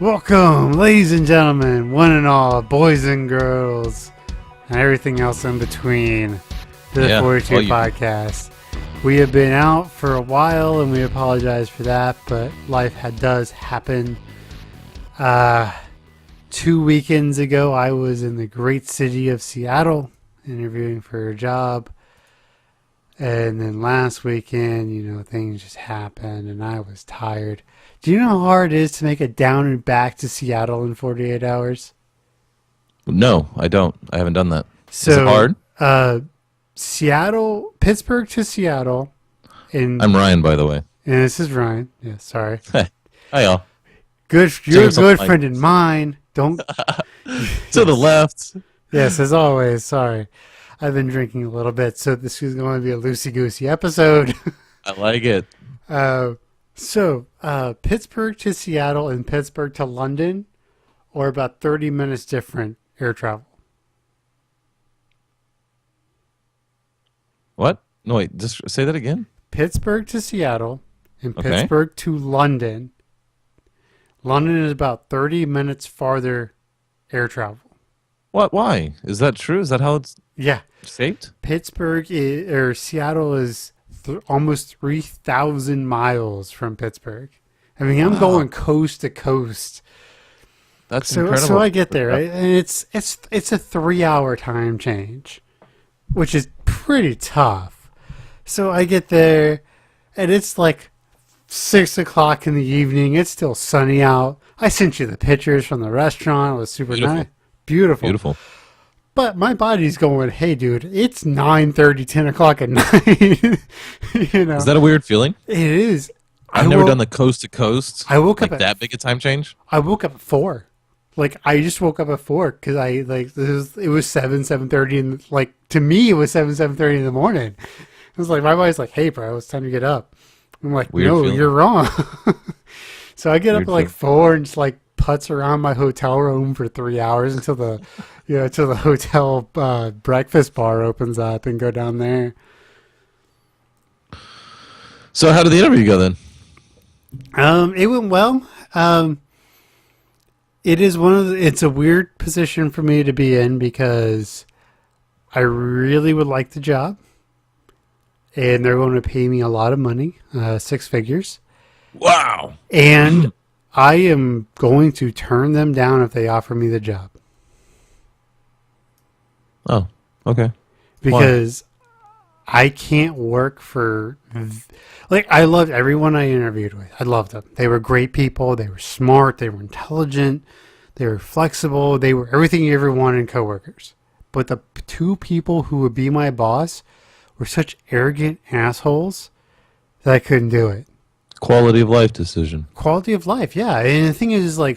Welcome, ladies and gentlemen, one and all, boys and girls, and everything else in between, to the 42 podcast. We have been out for a while, and we apologize for that, but life does happen. 2 weekends ago, I was in the great city of Seattle, interviewing for a job. And then last weekend, things just happened, and I was tired. Do you know how hard it is to make it down and back to Seattle in 48 hours? No, I don't. I haven't done that. So, is it hard? Pittsburgh to Seattle. I'm Ryan, by the way. And this is Ryan. Yeah, sorry. Hey. Hi, y'all. You're a good friend of mine. Don't. To the left. Yes, as always. Sorry. I've been drinking a little bit, so this is going to be a loosey-goosey episode. I like it. So, Pittsburgh to Seattle and Pittsburgh to London are about 30 minutes different air travel. What? No, wait. Just say that again. Pittsburgh to Seattle and Pittsburgh to London. London is about 30 minutes farther air travel. What? Why? Is that true? Is that how it's shaped? Seattle is almost 3,000 miles from Pittsburgh. I mean, I'm going coast to coast. That's incredible. So I get there, right? And it's a 3-hour time change, which is pretty tough. So I get there, and it's like 6 o'clock in the evening. It's still sunny out. I sent you the pictures from the restaurant. It was super nice. Beautiful. But my body's going, hey, dude, it's 9:30, 10 o'clock at night. Is that a weird feeling? It is. I've never done the coast to coast. I woke up at that big a time change. I woke up at 4. I just woke up at 4 because it was 7:30, and to me it was 7:30 in the morning. It was like my body's like, hey, bro, it's time to get up. I'm like, weird no, feeling. You're wrong. So I get up at 4 and just putz around my hotel room for 3 hours until the hotel breakfast bar opens up and go down there. So how did the interview go then? It went well. It's a weird position for me to be in because I really would like the job, and they're going to pay me a lot of money, 6 figures. Wow. And I am going to turn them down if they offer me the job. Oh, okay. Because I can't work for... I loved everyone I interviewed with. I loved them. They were great people. They were smart. They were intelligent. They were flexible. They were everything you ever wanted in coworkers. But the 2 people who would be my boss were such arrogant assholes that I couldn't do it. Quality of life decision. Quality of life, yeah. And the thing is, a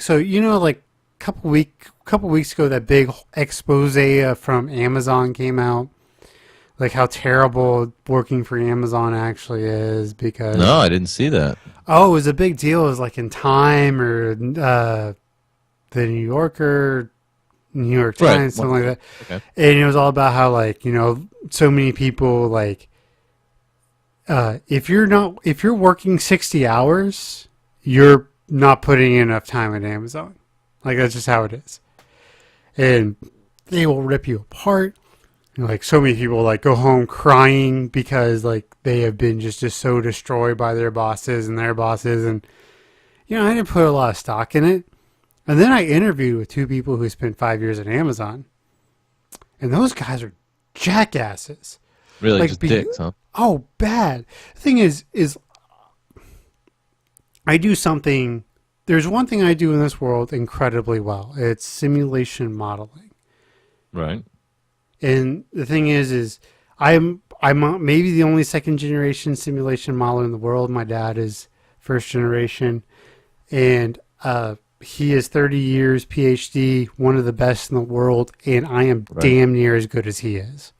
couple weeks ago, that big expose from Amazon came out, how terrible working for Amazon actually is. Because no, I didn't see that. Oh, it was a big deal. It was in Time or the New Yorker, New York Times, something like that. Okay. And it was all about how so many people if you're working 60 hours, you're not putting in enough time at Amazon. That's just how it is. And they will rip you apart. And so many people go home crying because they have been just so destroyed by their bosses and their bosses. And, I didn't put a lot of stock in it. And then I interviewed with 2 people who spent 5 years at Amazon. And those guys are jackasses. Really, just dicks, huh? Oh, bad. The thing is I do something. There's one thing I do in this world incredibly well. It's simulation modeling. Right. And the thing is I'm maybe the only second generation simulation modeler in the world. My dad is first generation, and he is 30 years PhD, one of the best in the world, and I am damn near as good as he is.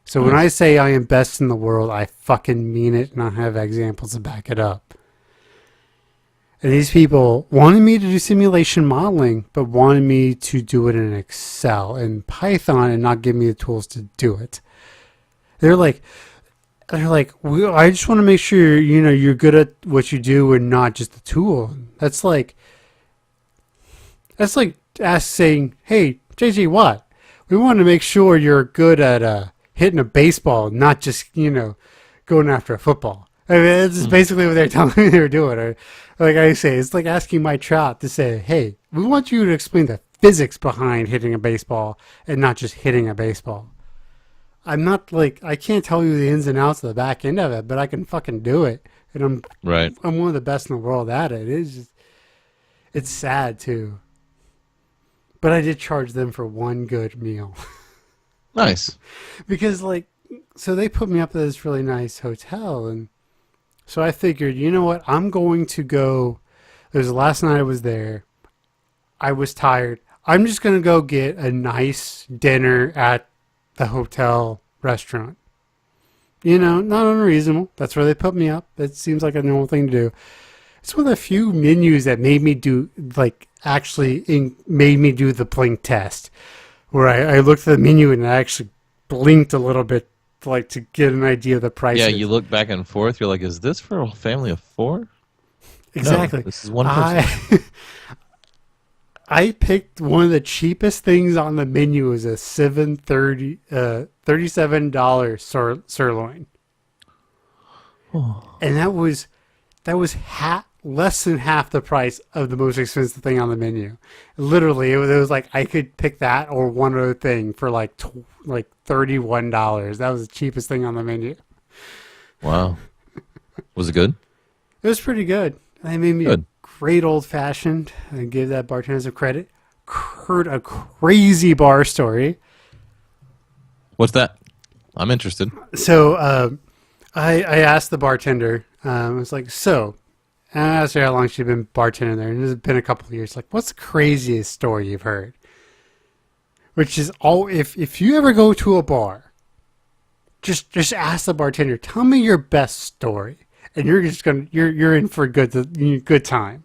So when I say I am best in the world, I fucking mean it, and I have examples to back it up. And these people wanted me to do simulation modeling, but wanted me to do it in Excel and Python and not give me the tools to do it. They're like, I just want to make sure, you're good at what you do and not just the tool. That's That's like saying, "Hey, JJ Watt, we want to make sure you're good at hitting a baseball, not just going after a football." I mean, that's Mm. basically what they're telling me they're doing. Or, like I say, it's like asking Mike Trout to say, "Hey, we want you to explain the physics behind hitting a baseball and not just hitting a baseball." I'm not like I can't tell you the ins and outs of the back end of it, but I can fucking do it, and Right. I'm one of the best in the world at it. It's sad too, but I did charge them for one good meal Nice. because so they put me up at this really nice hotel, and so I figured, you know what, I'm going to go. It was the last night I was there. I was tired. I'm just gonna go get a nice dinner at the hotel restaurant. Not unreasonable. That's where they put me up. It seems like a normal thing to do. It's one of the few menus that made me do, made me do the blink test, where I looked at the menu and I actually blinked a little bit, to get an idea of the Yeah, prices. you look back and forth. You're like, is this for a family of 4? Exactly. No, this is one person. I picked one of the cheapest things on the menu. Is a $37 sirloin, Oh. and that was less than half the price of the most expensive thing on the menu. Literally, it was like I could pick that or one other thing for like $31. That was the cheapest thing on the menu. Wow. Was it good? It was pretty good. They made me a Good. great old fashioned. I give that bartender some credit. Heard a crazy bar story. What's that? I'm interested. So I asked the bartender. I was like, and I asked her how long she'd been bartending there, and it's been a couple of years. Like, what's the craziest story you've heard? Which is if you ever go to a bar, just ask the bartender. Tell me your best story, and you're in for a good time.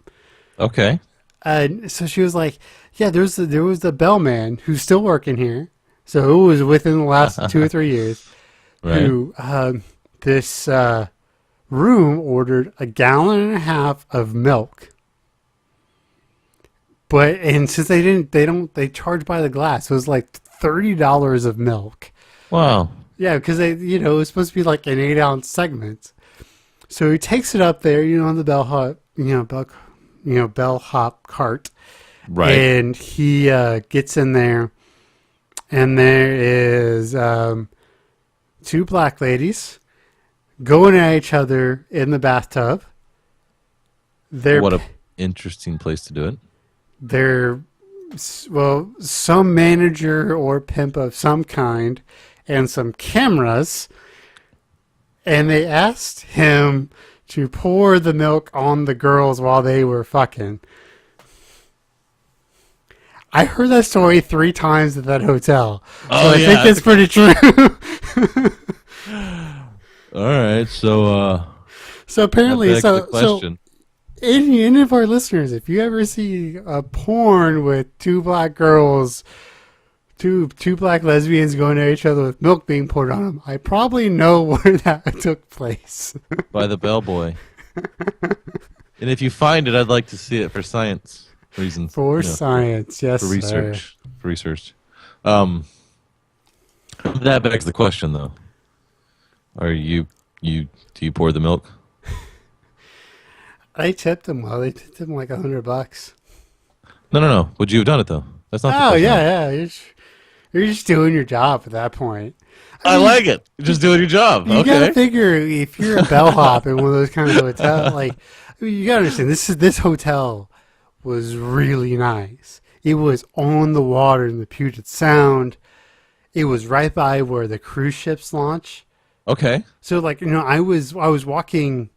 Okay. And so she was like, "Yeah, there was the bellman who's still working here. So it was within the last 2 or 3 years Right. who this room ordered a gallon and a half of milk, and since they charge by the glass. It was like $30 of milk. Wow. Yeah, because it was supposed to be like an 8-ounce segment. So he takes it up there, on the bellhop cart, Right. and he gets in there, and there is two black ladies going at each other in the bathtub. What a interesting place to do it. They're some manager or pimp of some kind and some cameras, and they asked him to pour the milk on the girls while they were fucking. I heard that story 3 times at that hotel, so Oh, I think yeah. it's pretty true. All right. So So that apparently, begs the so question. any of our listeners, if you ever see a porn with 2 black girls, two black lesbians going at each other with milk being poured on them, I probably know where that took place. By the bellboy. And if you find it, I'd like to see it for science reasons. For science, yes, for sir. research. For research. That begs the question, though. Are do you pour the milk? I tipped them well. They tipped them like $100. No. Would you have done it though? That's not the Oh question. yeah. You're just doing your job at that point. I mean, like it. You're just doing your job. You Okay. gotta figure if you're a bellhop in one of those kind of hotels, you gotta understand this hotel was really nice. It was on the water in the Puget Sound. It was right by where the cruise ships launch. Okay. So I was walking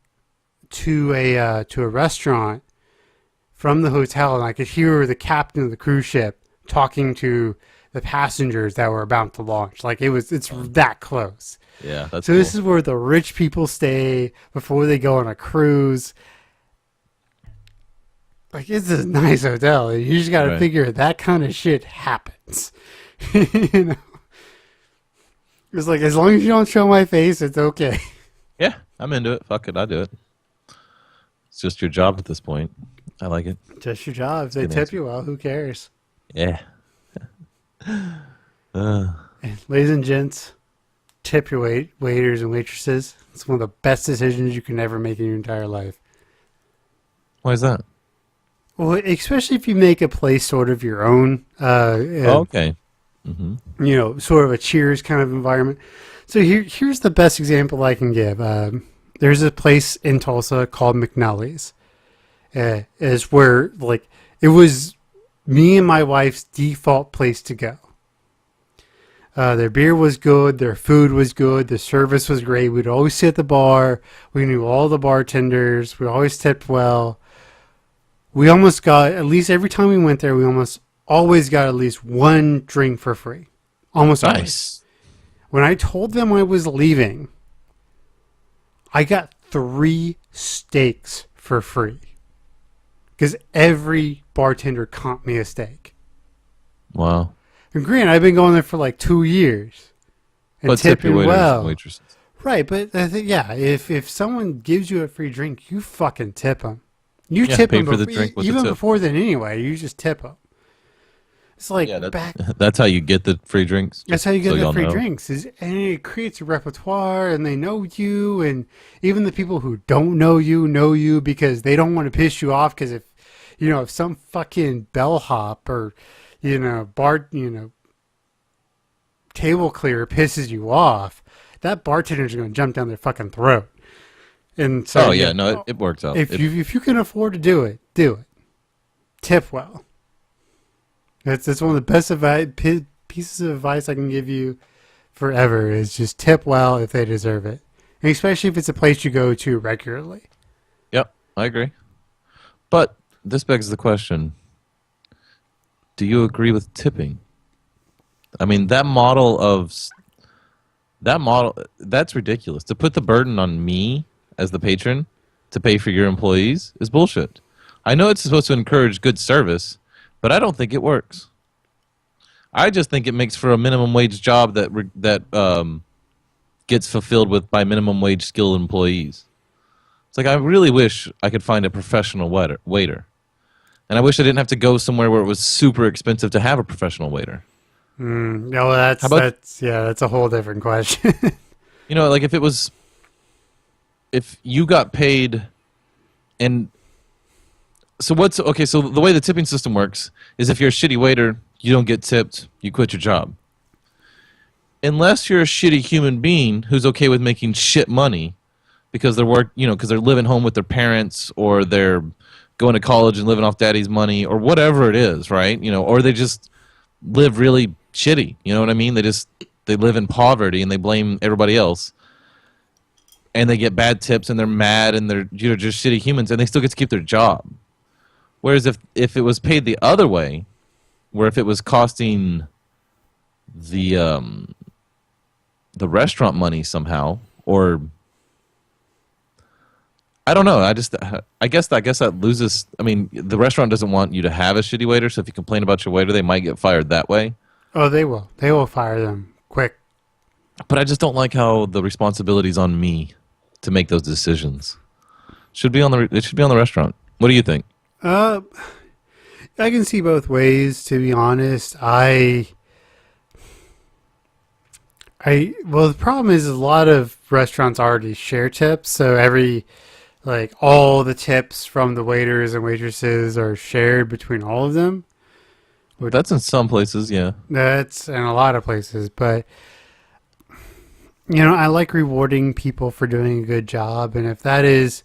to a restaurant from the hotel, and I could hear the captain of the cruise ship talking to the passengers that were about to launch. It's that close. Yeah, that's So cool. this is where the rich people stay before they go on a cruise. It's a nice hotel. You just got to Right. figure that kind of shit happens. you know, it's like as long as you don't show my face, it's okay. Yeah, I'm into it. Fuck it, I do it. It's just your job at this point. I like it. Just your job. If It's a they good tip answer. you well, who cares? Yeah. Uh, And ladies and gents, tip your waiters and waitresses. It's one of the best decisions you can ever make in your entire life. why is that? Well, especially if you make a place sort of your own, Oh, okay. Hmm. sort of a Cheers kind of environment. So here's the best example I can give. There's a place in Tulsa called McNally's. Is where like it was me and my wife's default place to go. Their beer was good, their food was good, the service was great. We'd always sit at the bar. We knew all the bartenders. We always tipped well. We almost got, at least every time we went there, we almost always got at least one drink for free. Almost always. Nice. When I told them I was leaving, I got 3 steaks for free. Because every bartender comped me a steak. Wow. And granted, I've been going there for like 2 years. And But tip your tipping waiters well. and waitresses. Right, but I think, yeah, if someone gives you a free drink, you fucking tip them. You Yeah, tip pay them for the drink with the even tip. before then anyway. You just tip them. It's like Yeah, back. that's how you get the free drinks. That's just how you get so the y'all free know. drinks. And it creates a repertoire, and they know you, and even the people who don't know you because they don't want to piss you off. Because if some fucking bellhop or table clearer pisses you off, that bartender's going to jump down their fucking throat. And so, Oh yeah, no, it works out. if you can afford to do it, do it. Tip well. That's one of the best pieces of advice I can give you forever is just tip well if they deserve it. And especially if it's a place you go to regularly. Yep, I agree. But this begs the question: do you agree with tipping? I mean, that's ridiculous. To put the burden on me as the patron to pay for your employees is bullshit. I know it's supposed to encourage good service, but I don't think it works. I just think it makes for a minimum wage job that gets fulfilled by minimum wage skilled employees. It's like I really wish I could find a professional waiter. And I wish I didn't have to go somewhere where it was super expensive to have a professional waiter. No, How about that's a whole different question. like if you got paid and so the way the tipping system works is if you're a shitty waiter, you don't get tipped, you quit your job. Unless you're a shitty human being who's okay with making shit money because because they're living home with their parents or they're going to college and living off daddy's money or whatever it is, right? Or they just live really shitty, you know what I mean? They live in poverty and they blame everybody else. And they get bad tips and they're mad and they're just shitty humans and they still get to keep their job. Whereas if it was paid the other way, where if it was costing the restaurant money somehow, or I don't know, I guess that loses. I mean, the restaurant doesn't want you to have a shitty waiter, so if you complain about your waiter, they might get fired that way. Oh, they will. They will fire them quick. But I just don't like how the responsibility's on me to make those decisions. It should be on the restaurant. What do you think? I can see both ways, to be honest. Well, the problem is a lot of restaurants already share tips, so all the tips from the waiters and waitresses are shared between all of them. That's in some places, yeah. That's in a lot of places, but I like rewarding people for doing a good job, and if that is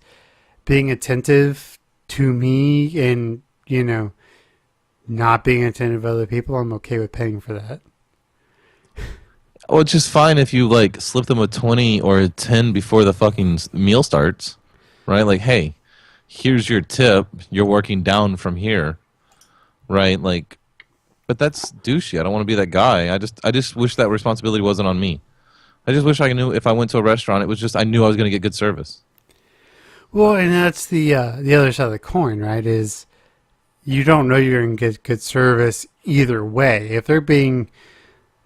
being attentive to me and, not being attentive to other people, I'm okay with paying for that. Well, it's just fine if you slip them a 20 or a 10 before the fucking meal starts, right? Like, hey, here's your tip. You're working down from here, right? But that's douchey. I don't want to be that guy. I just wish that responsibility wasn't on me. I just wish I knew if I went to a restaurant, it was just I knew I was going to get good service. Well, and that's the other side of the coin, right? Is you don't know you're going to get good service either way. If they're being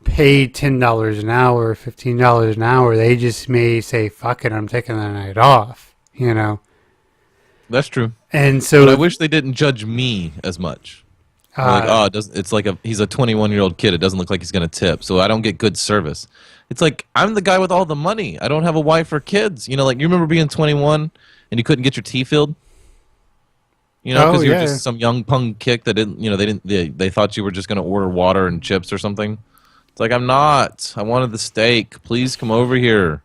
paid $10 an hour, $15 an hour, they just may say, "Fuck it, I'm taking the night off." That's true. And But I so, wish they didn't judge me as much. They're like, oh, it's like he's a 21-year-old kid. It doesn't look like he's going to tip, so I don't get good service. It's like, I'm the guy with all the money. I don't have a wife or kids. You know, like, you remember being 21 and you couldn't get your tea filled? You know, because you were just some young punk kick that didn't, they thought you were just going to order water and chips or something. It's like, I'm not. I wanted the steak. Please come over here.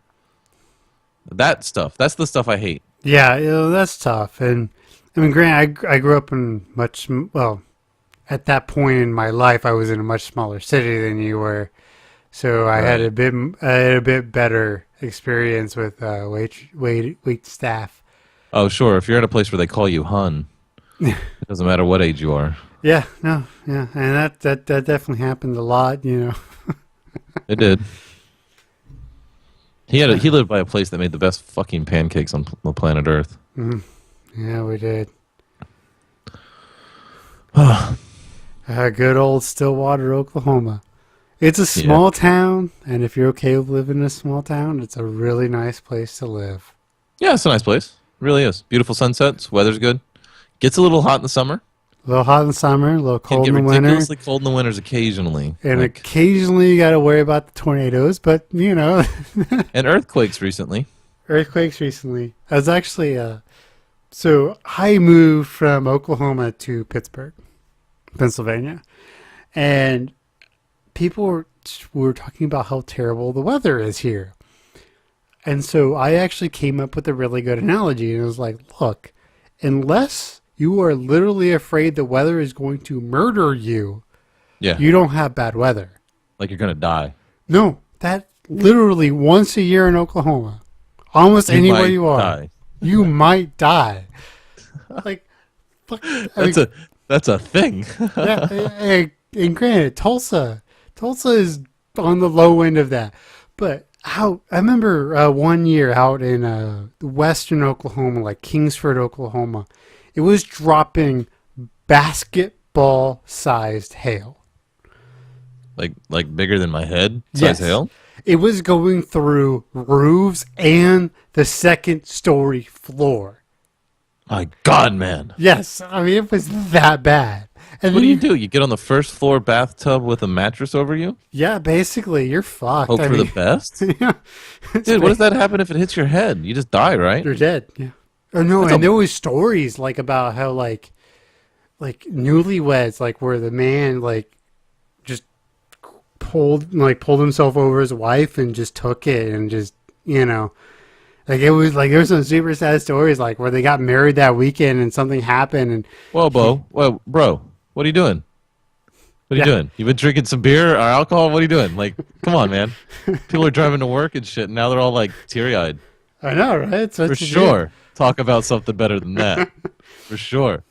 That stuff. That's the stuff I hate. yeah, that's tough. And I mean, granted, I grew up in at that point in my life, I was in a much smaller city than you were, so I had a bit better experience with wait staff. Oh, sure. If you're in a place where they call you hun, it doesn't matter what age you are. Yeah, no, yeah, and that definitely happened a lot, It did. He lived by a place that made the best fucking pancakes on the planet Earth. Mm. Yeah, we did. Good old Stillwater, Oklahoma. It's a small town, and if you're okay with living in a small town, it's a really nice place to live. Yeah, it's a nice place. It really is. Beautiful sunsets. Weather's good. Gets a little hot in the summer. A little hot in the summer, a little cold in the winter. Can get ridiculously cold in the winters occasionally. And occasionally you got to worry about the tornadoes, but, And earthquakes recently. Earthquakes recently. I was actually, so I moved from Oklahoma to Pittsburgh, Pennsylvania. And people were talking about how terrible the weather is here. And so I actually came up with a really good analogy. And it was like, look, unless you are literally afraid the weather is going to murder you, you don't have bad weather. Like you're going to die. No, that literally once a year in Oklahoma. Almost anywhere you are. You might die. Like, fuck. That's a thing. Yeah, and granted, Tulsa is on the low end of that. But I remember 1 year out in western Oklahoma, like Kingsford, Oklahoma, it was dropping basketball-sized hail. Like bigger than my head size hail? It was going through roofs and the second-story floor. My God, man. Yes, I mean, it was that bad. And what do? You get on the first floor bathtub with a mattress over you? Yeah, basically, you're fucked. Hope for the best? Yeah. Dude, what does that happen if it hits your head? You just die, right? You're dead, yeah. Oh, no, and there was stories, like, about how, like newlyweds, like, where the man, like, just pulled himself over his wife and just took it and just, like, it was, like, there were some super sad stories, like, where they got married that weekend and something happened and... Whoa, bro, what are you doing? What are you doing? You been drinking some beer or alcohol? What are you doing? Like, come on, man. People are driving to work and shit, and now they're all, like, teary-eyed. I know, right? For sure. Talk about something better than that. For sure.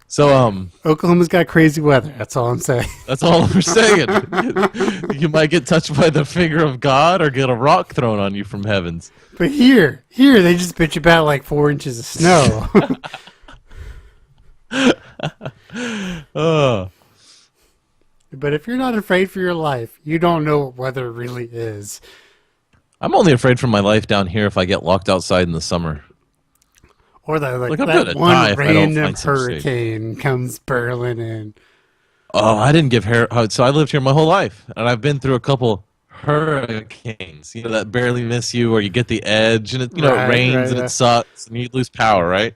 So, Oklahoma's got crazy weather. That's all I'm saying. That's all we're saying. You might get touched by the finger of God or get a rock thrown on you from heavens. But here, they just bitch about like 4 inches of snow. But if you're not afraid for your life, you don't know what weather really is. I'm only afraid for my life down here if I get locked outside in the summer. Or that one random hurricane comes burling in. Oh, I didn't give so I lived here my whole life, and I've been through a couple hurricanes. That barely miss you, or you get the edge, and it rains and it sucks, and you lose power, right?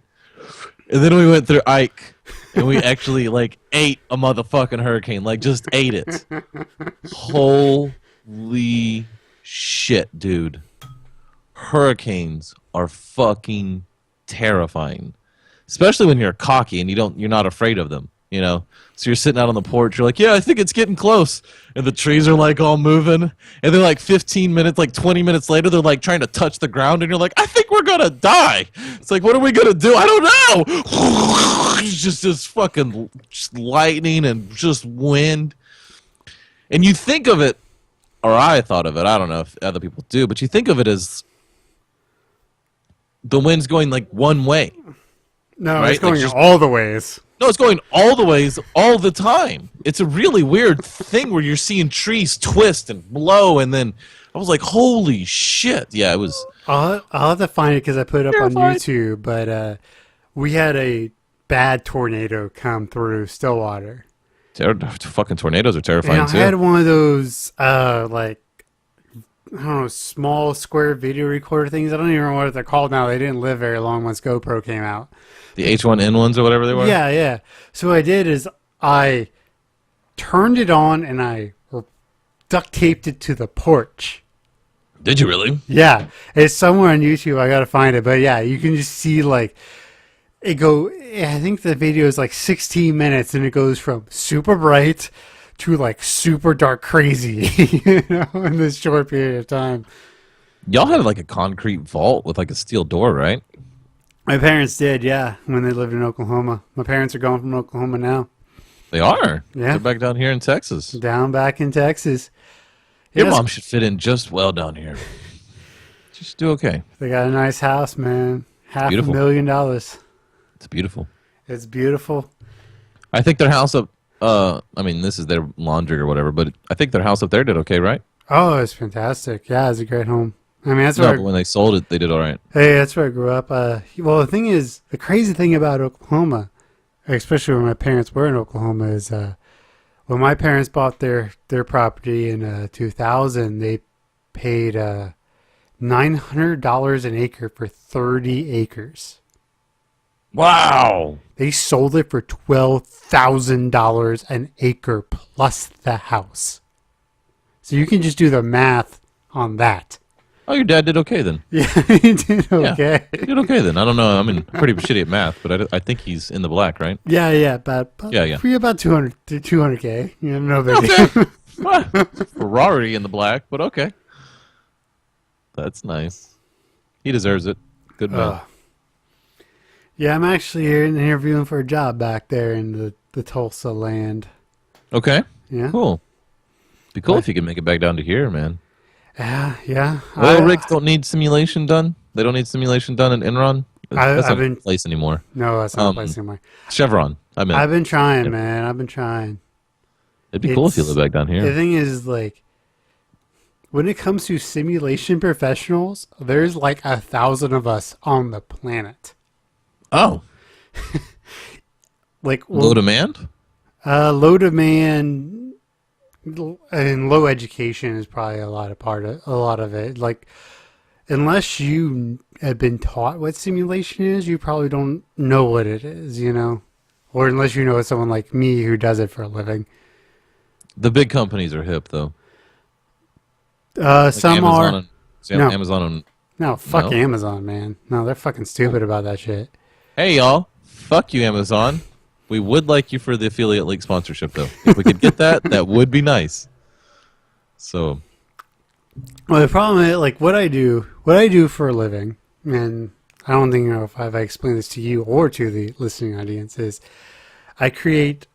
And then we went through Ike, and we actually ate a motherfucking hurricane, just ate it. Holy shit, dude! Hurricanes are fucking terrifying, especially when you're cocky and you're not afraid of them, so you're sitting out on the porch, you're like, yeah, I think it's getting close, and the trees are all moving, and then 15 minutes 20 minutes later they're trying to touch the ground, and you're like, I think we're gonna die. It's like, what are we gonna do? I don't know. It's just this fucking lightning and just wind, and you think of it, or I thought of it, I don't know if other people do, but you think of it as the wind's going one way. No, right? It's going all the ways. No, it's going all the ways all the time. It's a really weird thing where you're seeing trees twist and blow, and then I was like, holy shit. Yeah, it was... I'll have to find it because I put it up on YouTube, but we had a bad tornado come through Stillwater. Fucking tornadoes are terrifying And I too. had one of those, like, I don't know, small square video recorder things. I don't even know what they're called now. They didn't live very long once GoPro came out. The H1N1s or whatever they were. Yeah, yeah. So what I did is I turned it on and I duct taped it to the porch. Did you really? Yeah, it's somewhere on YouTube. I gotta find it, but yeah, you can just see like it go. I think the video is like 16 minutes, and it goes from super bright to like super dark, crazy, in this short period of time. Y'all had like a concrete vault with like a steel door, right? My parents did, yeah, when they lived in Oklahoma. My parents are gone from Oklahoma now. They are. Yeah. They're back down here in Texas. Down back in Texas. Your Yes, mom should fit in just well down here. She should do okay. they got a nice house, man. Beautiful. $500,000. It's beautiful. It's beautiful. I think their house up. I mean, this is their laundry or whatever, but I think their house up there did okay, right? Oh, it's fantastic. Yeah, it's a great home. I mean, that's No, where but when they sold it, they did all right. hey, that's where I grew up. Well, the thing is, the crazy thing about Oklahoma, especially when my parents were in Oklahoma, is when my parents bought their property in 2000, they paid $900 an acre for 30 acres. Wow. They sold it for $12,000 an acre plus the house. So you can just do the math on that. Oh, your dad did okay then. Yeah, he did okay. He did okay then. I don't know. I mean, pretty shitty at math, but I think he's in the black, right? Yeah, about Yeah. for about 200K. You know, no big Okay. deal. Well, Ferrari in the black, but okay. That's nice. He deserves it. Good man. Yeah, I'm actually here interviewing for a job back there in the Tulsa land. Okay. Yeah, Cool. Be cool if you could make it back down to here, man. yeah. Oil rigs don't need simulation done. They don't need simulation done in Enron. That's I've not in been- place anymore. No, that's not a Um, place anymore. Chevron. I mean, I've been trying, man. I've been trying. it'd be cool if you it's- live back down The here. thing is, like, when it comes to simulation professionals, there's like 1,000 of us on the planet. Oh, Like, low demand. low demand and low education is probably a lot of it. Like, unless you have been taught what simulation is, you probably don't know what it is, or unless you know someone like me who does it for a living. The big companies are hip though. Like Some Amazon are. and, No. Amazon and No, fuck No? Amazon, man. No, they're fucking stupid about that shit. hey y'all, fuck you Amazon. We would like you for the affiliate link sponsorship though. If we could get that, that would be nice. So Well, the problem is, like, what I do for a living, and I don't think if I've explained this to you or to the listening audience, is I create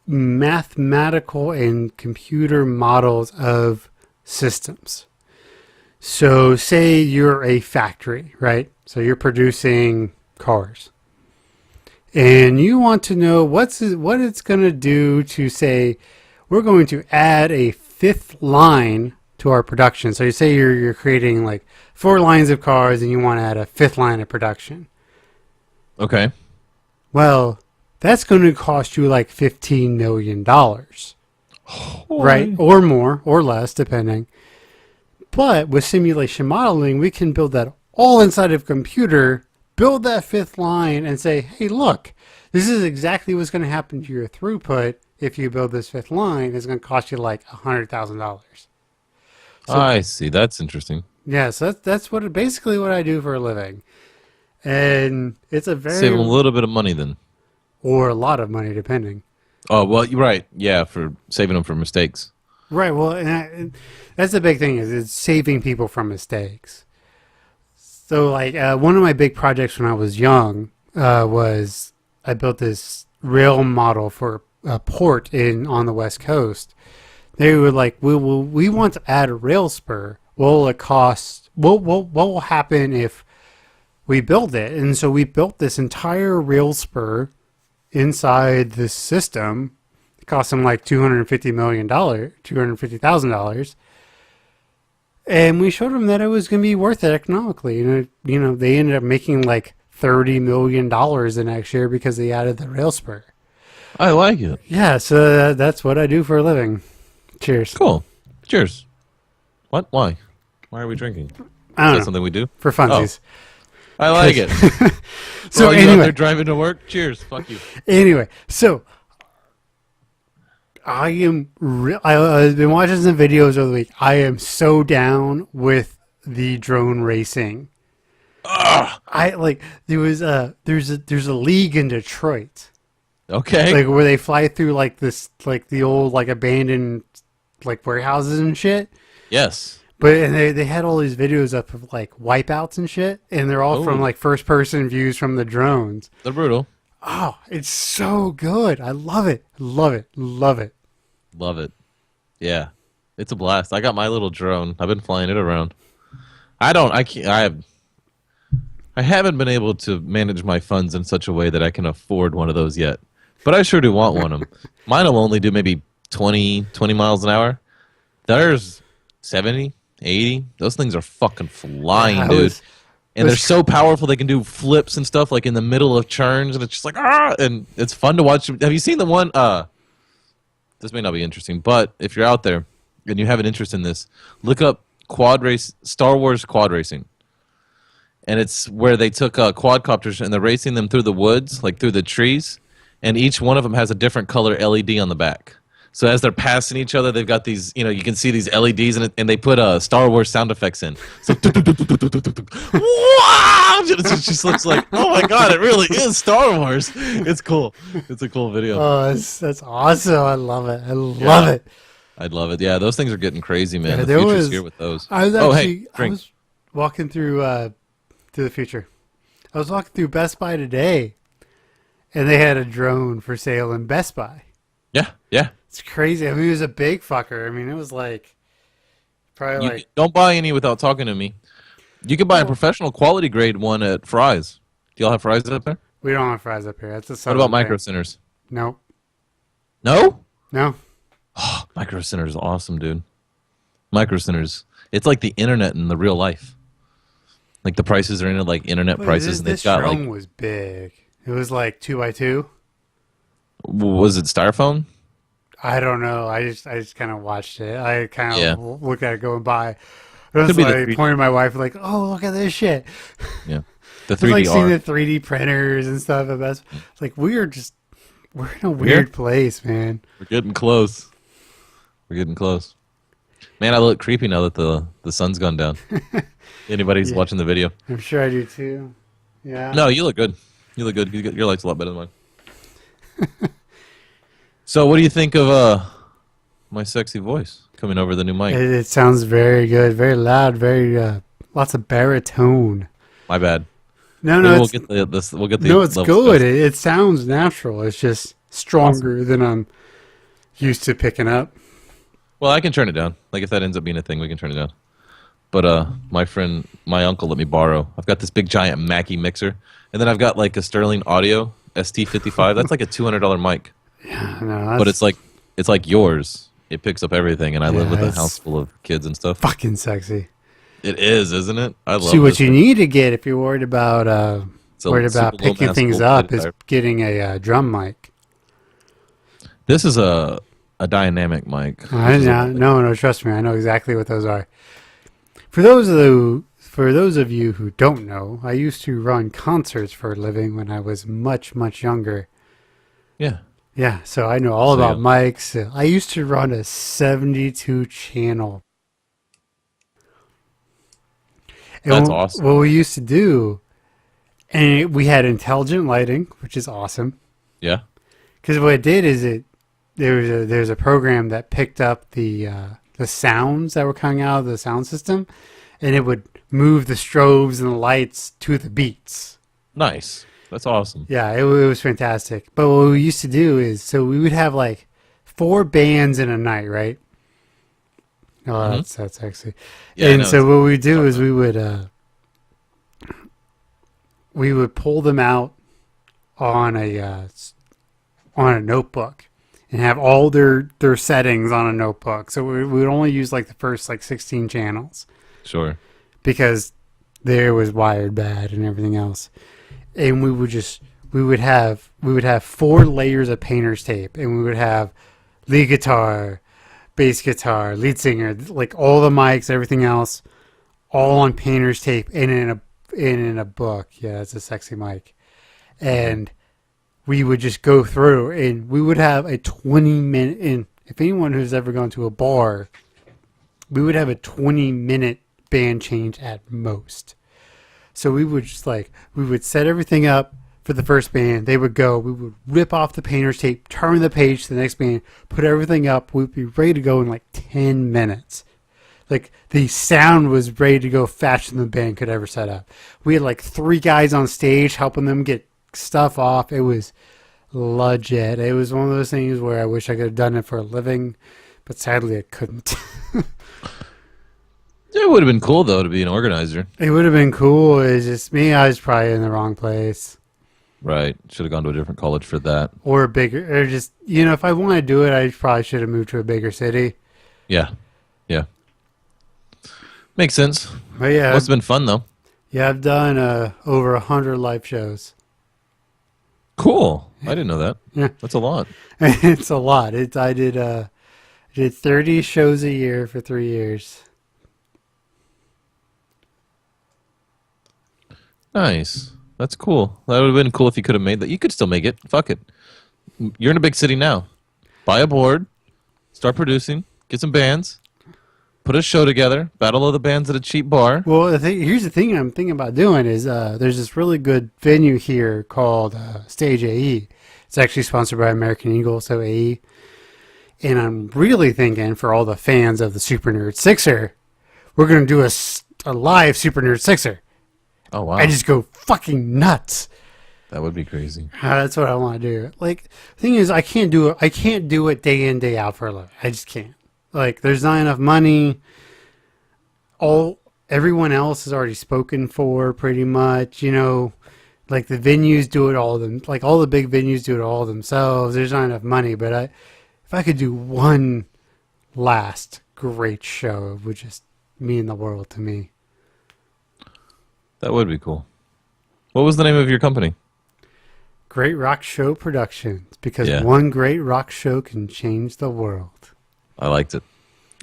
mathematical and computer models of systems. So, say you're a factory, right? So you're producing cars, and you want to know what it's going to do to say we're going to add a fifth line to our production. So you say you're creating like 4 lines of cars and you want to add a 5th line of production. okay. Well, that's going to cost you like $15 million, right? Or more or less, depending. But with simulation modeling, we can build that all inside of a computer, build that 5th line and say, hey, look, this is exactly what's going to happen to your throughput if you build this 5th line. It's going to cost you like $100,000. So- I see. That's interesting. Yeah, so that's basically what I do for a living, and it's a Save them a little bit of money then. or a lot of money depending. Oh well, you're right. Yeah, for saving them from mistakes. Right. Well, and that's the big thing is it's saving people from mistakes. So like one of my big projects when I was young was I built this rail model for a port on the West Coast. They were like, we want to add a rail spur. What will it cost? What will happen if we build it? And so we built this entire rail spur inside this system. It cost them like $250,000. And we showed them that it was going to be worth it economically. They ended up making like $30 million the next year because they added the rail spur. I like it. Yeah, so that's what I do for a living. Cheers. Cool. Cheers. What? Why? Why are we drinking? I Is don't that know. something we do? For funsies. I like it. So So you out there anyway, driving to work? Cheers. Fuck you. so I've been watching some videos over the week. I am so down with the drone racing. Ugh. I like there's a league in Detroit, Okay. like where they fly through like this like the old like abandoned like warehouses and shit. Yes. But and they had all these videos up of like wipeouts and shit, and they're all from Ooh. like first person views from the drones. They're brutal. Oh, it's so good. I love it. Love it. Love it. Love it. Yeah. It's a blast. I got my little drone. I've been flying it around. I haven't been able to manage my funds in such a way that I can afford one of those yet. But I sure do want one of them. Mine will only do maybe 20 miles an hour. There's 70, 80. Those things are fucking flying, I dude. was- And they're so powerful they can do flips and stuff like in the middle of churns, and it's just like and it's fun to watch. Have you seen the one? This may not be interesting, but if you're out there and you have an interest in this, look up Star Wars quad racing, and it's where they took quadcopters and they're racing them through the woods, like through the trees, and each one of them has a different color LED on the back. So as they're passing each other, they've got these, you can see these LEDs, and they put Star Wars sound effects in. So, wow! It just looks like, oh my god, it really is Star Wars. It's cool. It's a cool video. Oh, that's awesome. I love it. I love it. I'd love it. Yeah, those things are getting crazy, man. Yeah, The there future's was- here with those. I was Oh, actually hey, I drink. was walking through the future. I was walking through Best Buy today, and they had a drone for sale in Best Buy. Yeah, yeah. It's crazy. I mean, it was a big fucker. I mean, it was like probably You like don't buy any without talking to me. You can buy a professional quality grade one at Fry's. Do y'all have Fry's up there? we don't have fries up here. That's a What southern about Micro thing. Centers? Nope. No? No. Micro Centers is awesome, dude. Micro Centers. It's like the internet in the real life. Like the prices are in it like internet prices, and This they've got drone like, was big. It was like 2x2. was it styrofoam? I don't know. I just kind of watched it. I kind of Yeah. looked at it going by. I was Could be the like 3D. pointing to my wife like, "Oh, look at this shit." Yeah, the It's like 3DR. seeing the 3D printers and stuff. And that's it's like we're in a weird place, man. We're getting close. We're getting close. Man, I look creepy now that the sun's gone down. Anybody's Yeah. watching the video? I'm sure I do too. Yeah. No, you look good. You look good. Your light's a lot better than mine. So, what do you think of my sexy voice coming over the new mic? It sounds very good, very loud, very lots of baritone. My bad. No, Maybe no, we'll it's, get the we'll get the no, it's levels good. adjusted. It sounds natural. It's just stronger than I'm used to picking up. Well, I can turn it down. Like if that ends up being a thing, we can turn it down. But my uncle let me borrow. I've got this big giant Mackie mixer, and then I've got like a Sterling Audio ST55. That's like a $200 mic, Yeah, no, but that's it's like yours. It picks up everything, and I live Yeah, with a it's house full of kids and stuff. fucking sexy. It is, isn't it? I love See, what this you thing. need to get if you're worried about It's a worried about super low picking mass things full up body is tire. getting a drum mic. This is a dynamic mic. I which is know, no, trust me, I know exactly what those are. For those of you who don't know, I used to run concerts for a living when I was much, much younger. Yeah. Yeah, so I know all So, about mics. I used to run a 72 channel. And That's awesome. What we used to do, and we had intelligent lighting, which is awesome. Yeah. Because what it did is there's a program that picked up the sounds that were coming out of the sound system, and it would move the strobes and the lights to the beats. Nice. That's awesome. Yeah, it was fantastic. But what we used to do is, so we would have like 4 bands in a night, right? Oh, that's actually. Yeah, I and know, so it's- what we do is we would pull them out on a notebook and have all their settings on a notebook. So we would only use like the first like 16 channels Sure. because there was wired bad and everything else. and we would have 4 layers of painter's tape, and we would have lead guitar, bass guitar, lead singer, like all the mics, everything else, all on painter's tape and in a book. Yeah, it's a sexy mic. And we would just go through, and we would have a 20-minute. And if anyone who's ever gone to a bar, we would have a 20-minute band change at most. So we would just we would set everything up for the first band. They would go. We would rip off the painter's tape, turn the page to the next band, put everything up. We'd be ready to go in like 10 minutes. Like, the sound was ready to go faster than the band could ever set up. We had like 3 guys on stage helping them get stuff off. It was legit. It was one of those things where I wish I could have done it for a living, but sadly I couldn't. It would have been cool though to be an organizer. It would have been cool. It's just me. I was probably in the wrong place. Right. Should have gone to a different college for that. Or a bigger, or just, if I want to do it, I probably should have moved to a bigger city. Yeah. Yeah. Makes sense. But yeah. Must have been fun though. Yeah, I've done over 100 live shows. Cool. I didn't know that. Yeah. That's a lot. It's a lot. I did 30 shows a year for 3 years. Nice. That's cool. That would have been cool if you could have made that. You could still make it. Fuck it. You're in a big city now. Buy a board. Start producing. Get some bands. Put a show together. Battle of the bands at a cheap bar. Well, here's the thing I'm thinking about doing is there's this really good venue here called Stage AE. It's actually sponsored by American Eagle, so AE. And I'm really thinking for all the fans of the Super Nerd Sixer, we're going to do a live Super Nerd Sixer. Oh, wow. I just go fucking nuts. That would be crazy. That's what I want to do. Like, the thing is, I can't do it day in, day out for a living. I just can't. Like, there's not enough money. Everyone else is already spoken for, pretty much. Like the venues do it all them. Like all the big venues do it all themselves. There's not enough money. But if I could do one last great show, it would just mean the world to me. That would be cool. What was the name of your company? Great Rock Show Productions, because Yeah. one great rock show can change the world. I liked it.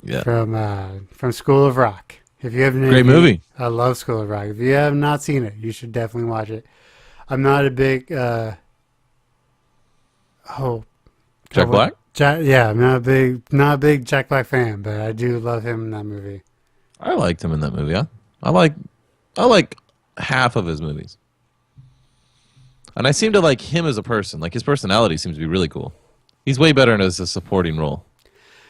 Yeah. From School of Rock. If you haven't, Great movie. I love School of Rock. If you have not seen it, you should definitely watch it. I'm not a big Jack God, Black? Yeah, I'm not a big Jack Black fan, but I do love him in that movie. I liked him in that movie. I like half of his movies. And I seem to like him as a person. Like his personality seems to be really cool. He's way better as a supporting role.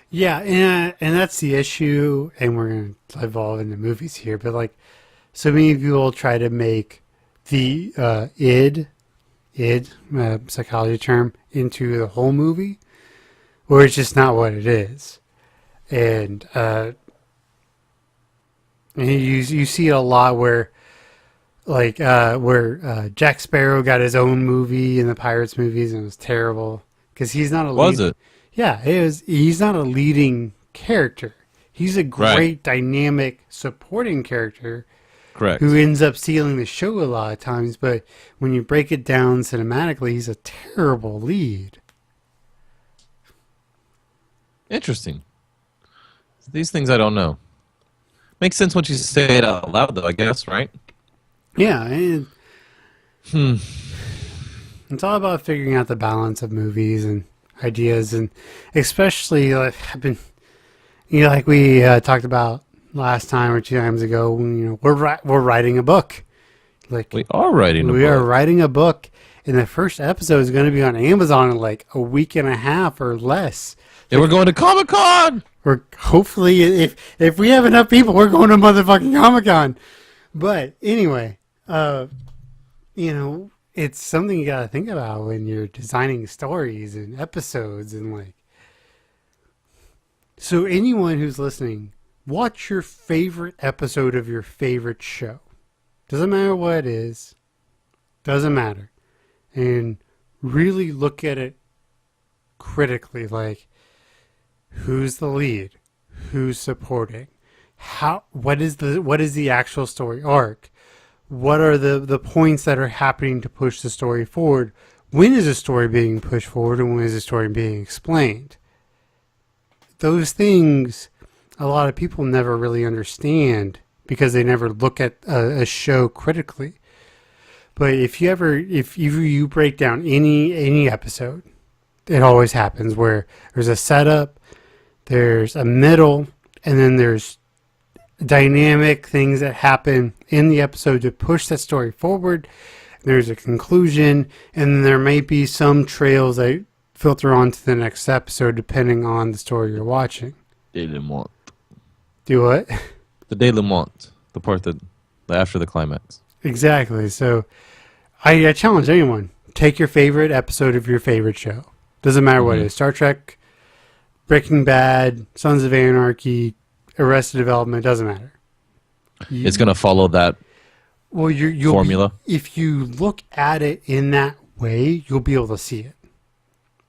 Yeah, and that's the issue, and we're going to evolve into movies here, but like so many people try to make the id psychology term into the whole movie, where it's just not what it is. And you see it a lot where Jack Sparrow got his own movie in the Pirates movies and it was terrible because he's not a Was it? Yeah, it is. He's not a leading character. He's a great Right. dynamic supporting character Correct. who ends up stealing the show a lot of times, but when you break it down cinematically, he's a terrible lead. Interesting. These things I don't know. Makes sense once you say it out loud, though, I guess, right? Yeah, and it's all about figuring out the balance of movies and ideas, and especially like like we talked about last time or 2 times ago. We're writing a book. Like We are writing a we book. are writing a book, and the first episode is going to be on Amazon in like a week and a half or less. And we're going to Comic-Con! We're hopefully, if we have enough people, we're going to motherfucking Comic-Con. But anyway, it's something you got to think about when you're designing stories and episodes and like. So anyone who's listening, watch your favorite episode of your favorite show. Doesn't matter what it is. Doesn't matter. And really look at it critically, like who's the lead? Who's supporting? What is the actual story arc? what are the points that are happening to push the story forward? When is a story being pushed forward and when is a story being explained? Those things a lot of people never really understand because they never look at a show critically. But if you break down any episode, it always happens where there's a setup, there's a middle, and then there's dynamic things that happen in the episode to push that story forward. There's a conclusion, and there may be some trails that filter on to the next episode depending on the story you're watching. Denouement. Do what? The denouement, the part that after the climax. Exactly. So I challenge anyone. Take your favorite episode of your favorite show. Doesn't matter what it is. Star Trek, Breaking Bad, Sons of Anarchy, Arrested Development, doesn't matter. It's going to follow that you'll formula. If you look at it in that way, you'll be able to see it.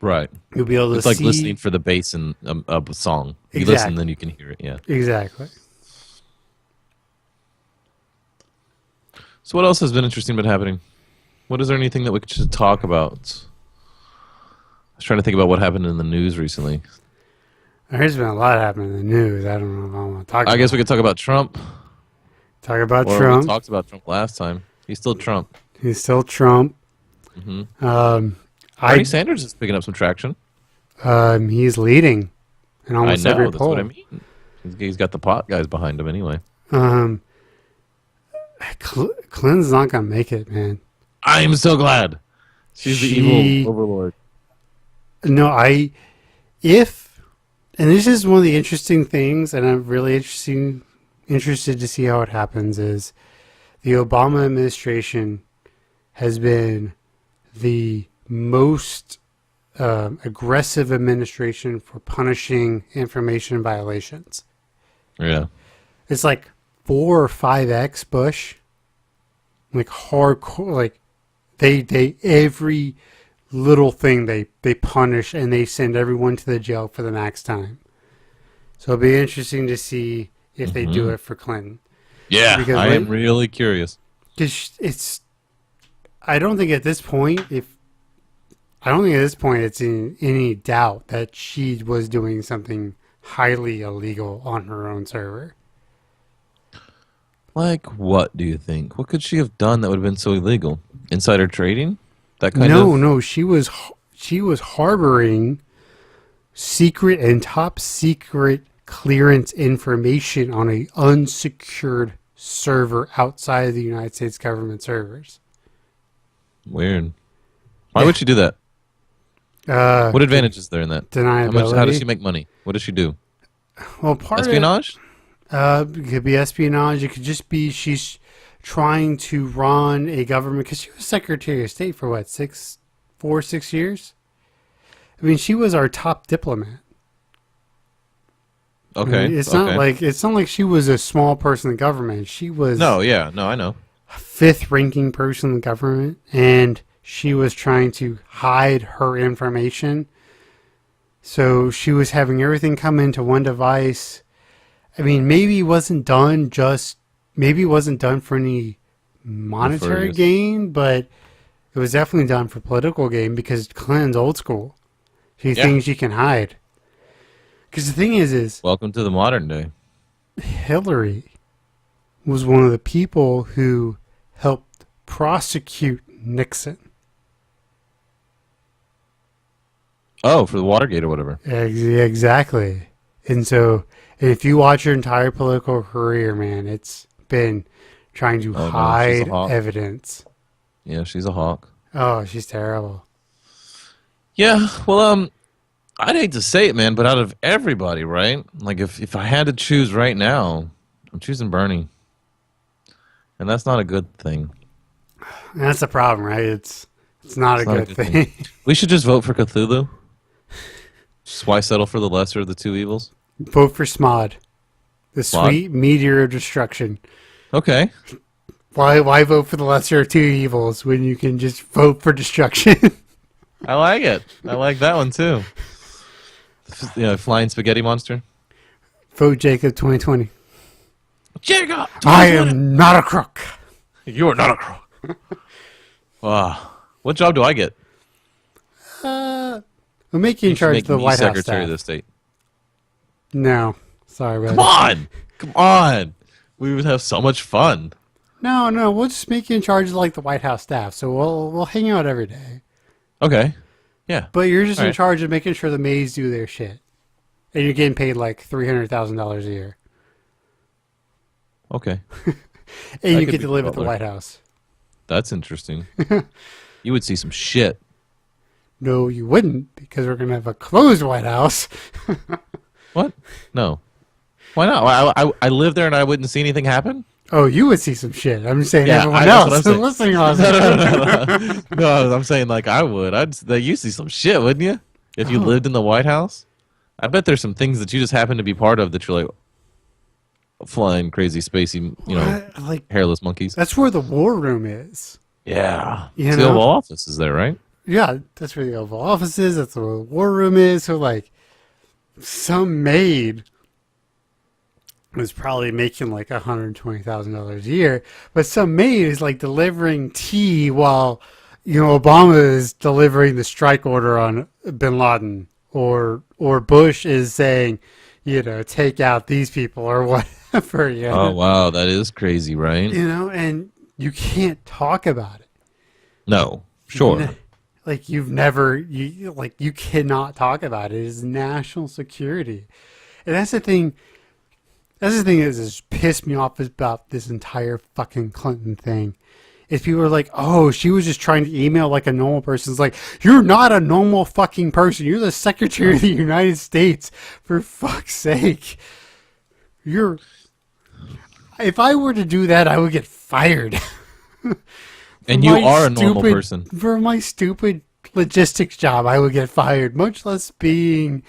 Right. You'll be able to see. It's like listening for the bass in a song. You listen, then you can hear it. Yeah. Exactly. So what else has been interesting been happening? What is there anything that we should talk about? I was trying to think about what happened in the news recently. There's been a lot happening in the news. I don't know if I want to talk about I guess we could talk about Trump. Talk about Trump. We talked about Trump last time. He's still Trump. He's still Trump. Mm-hmm. Bernie Sanders is picking up some traction. He's leading in almost every that's poll. what I mean. He's got the pot guys behind him anyway. Clinton's not going to make it, man. I am so glad. She's the evil overlord. No, and this is one of the interesting things, and I'm really interested to see how it happens, is the Obama administration has been the most aggressive administration for punishing information violations. Yeah. It's like 4 or 5x Bush. Like hardcore, like they every little thing they punish and they send everyone to the jail for the max time. So it'll be interesting to see if they do it for Clinton. Yeah, because I am really curious. Because I don't think at this point it's in any doubt that she was doing something highly illegal on her own server. Like what do you think? What could she have done that would have been so illegal? Insider trading? That kind of? No, she was harboring secret and top secret clearance information on an unsecured server outside of the United States government servers. Weird. Why would she do that? What advantage is there in that? Deniability. How does she make money? What does she do? Well, espionage? It could be espionage. It could just be she's trying to run a government, because she was Secretary of State for what, 6 years? I mean, she was our top diplomat. Okay. I mean, it's not like she was a small person in government. She was I know. A 5th ranking person in government, and she was trying to hide her information. So she was having everything come into one device. I mean, maybe it wasn't done for any monetary gain, but it was definitely done for political gain because Clinton's old school. She thinks she can hide. Because the thing is welcome to the modern day. Hillary was one of the people who helped prosecute Nixon. Oh, for the Watergate or whatever. Exactly. And so, if you watch her entire political career, man, it's been trying to hide evidence. Yeah, she's a hawk. Oh, she's terrible. Yeah, well, I'd hate to say it, man, but out of everybody, right? Like, if I had to choose right now, I'm choosing Bernie. And that's not a good thing. That's the problem, right? It's not a good thing. We should just vote for Cthulhu. Just why settle for the lesser of the two evils? Vote for Smod. The sweet meteor of destruction. Okay. Why vote for the lesser of two evils when you can just vote for destruction? I like it. I like that one too. Flying spaghetti monster. Vote Jacob 2020. Jacob 2020. I am not a crook. You are not a crook. What job do I get? We'll make you in You should charge make of the me White House Secretary of staff. the State. No, sorry, Come buddy. on! Come on! We would have so much fun. No, we'll just make you in charge of like the White House staff. So we'll hang out every day. Okay. Yeah. But you're just All in right. charge of making sure the maids do their shit, and you're getting paid like $300,000 a year, Okay. and I you could get be to live at the butler. White House. That's interesting. You would see some shit. No, you wouldn't, because we're gonna have a closed White House. What? No. Why not? I live there and I wouldn't see anything happen? Oh, you would see some shit. I'm just saying Yeah, everyone that's what I'm else saying. listening on No, I'm saying like I would. You see some shit, wouldn't you? If you Oh. lived in the White House? I bet there's some things that you just happen to be part of that you're like flying crazy, spacey, like hairless monkeys. that's where the war room is. Yeah. You The know? Oval Office is there, right? Yeah, that's where the Oval Office is. That's where the war room is. So like, some maid was probably making like $120,000 a year, but some maid is like delivering tea while Obama is delivering the strike order on Bin Laden, or Bush is saying, take out these people or whatever. Oh wow, that is crazy, right? And you can't talk about it. No. Sure. Like you cannot talk about it. It's national security, and that's the thing. That's the thing that has pissed me off about this entire fucking Clinton thing. Is people are like, oh, she was just trying to email like a normal person. It's like, you're not a normal fucking person. You're the Secretary of the United States. For fuck's sake. If I were to do that, I would get fired. And you are a normal person. For my stupid logistics job, I would get fired, much less being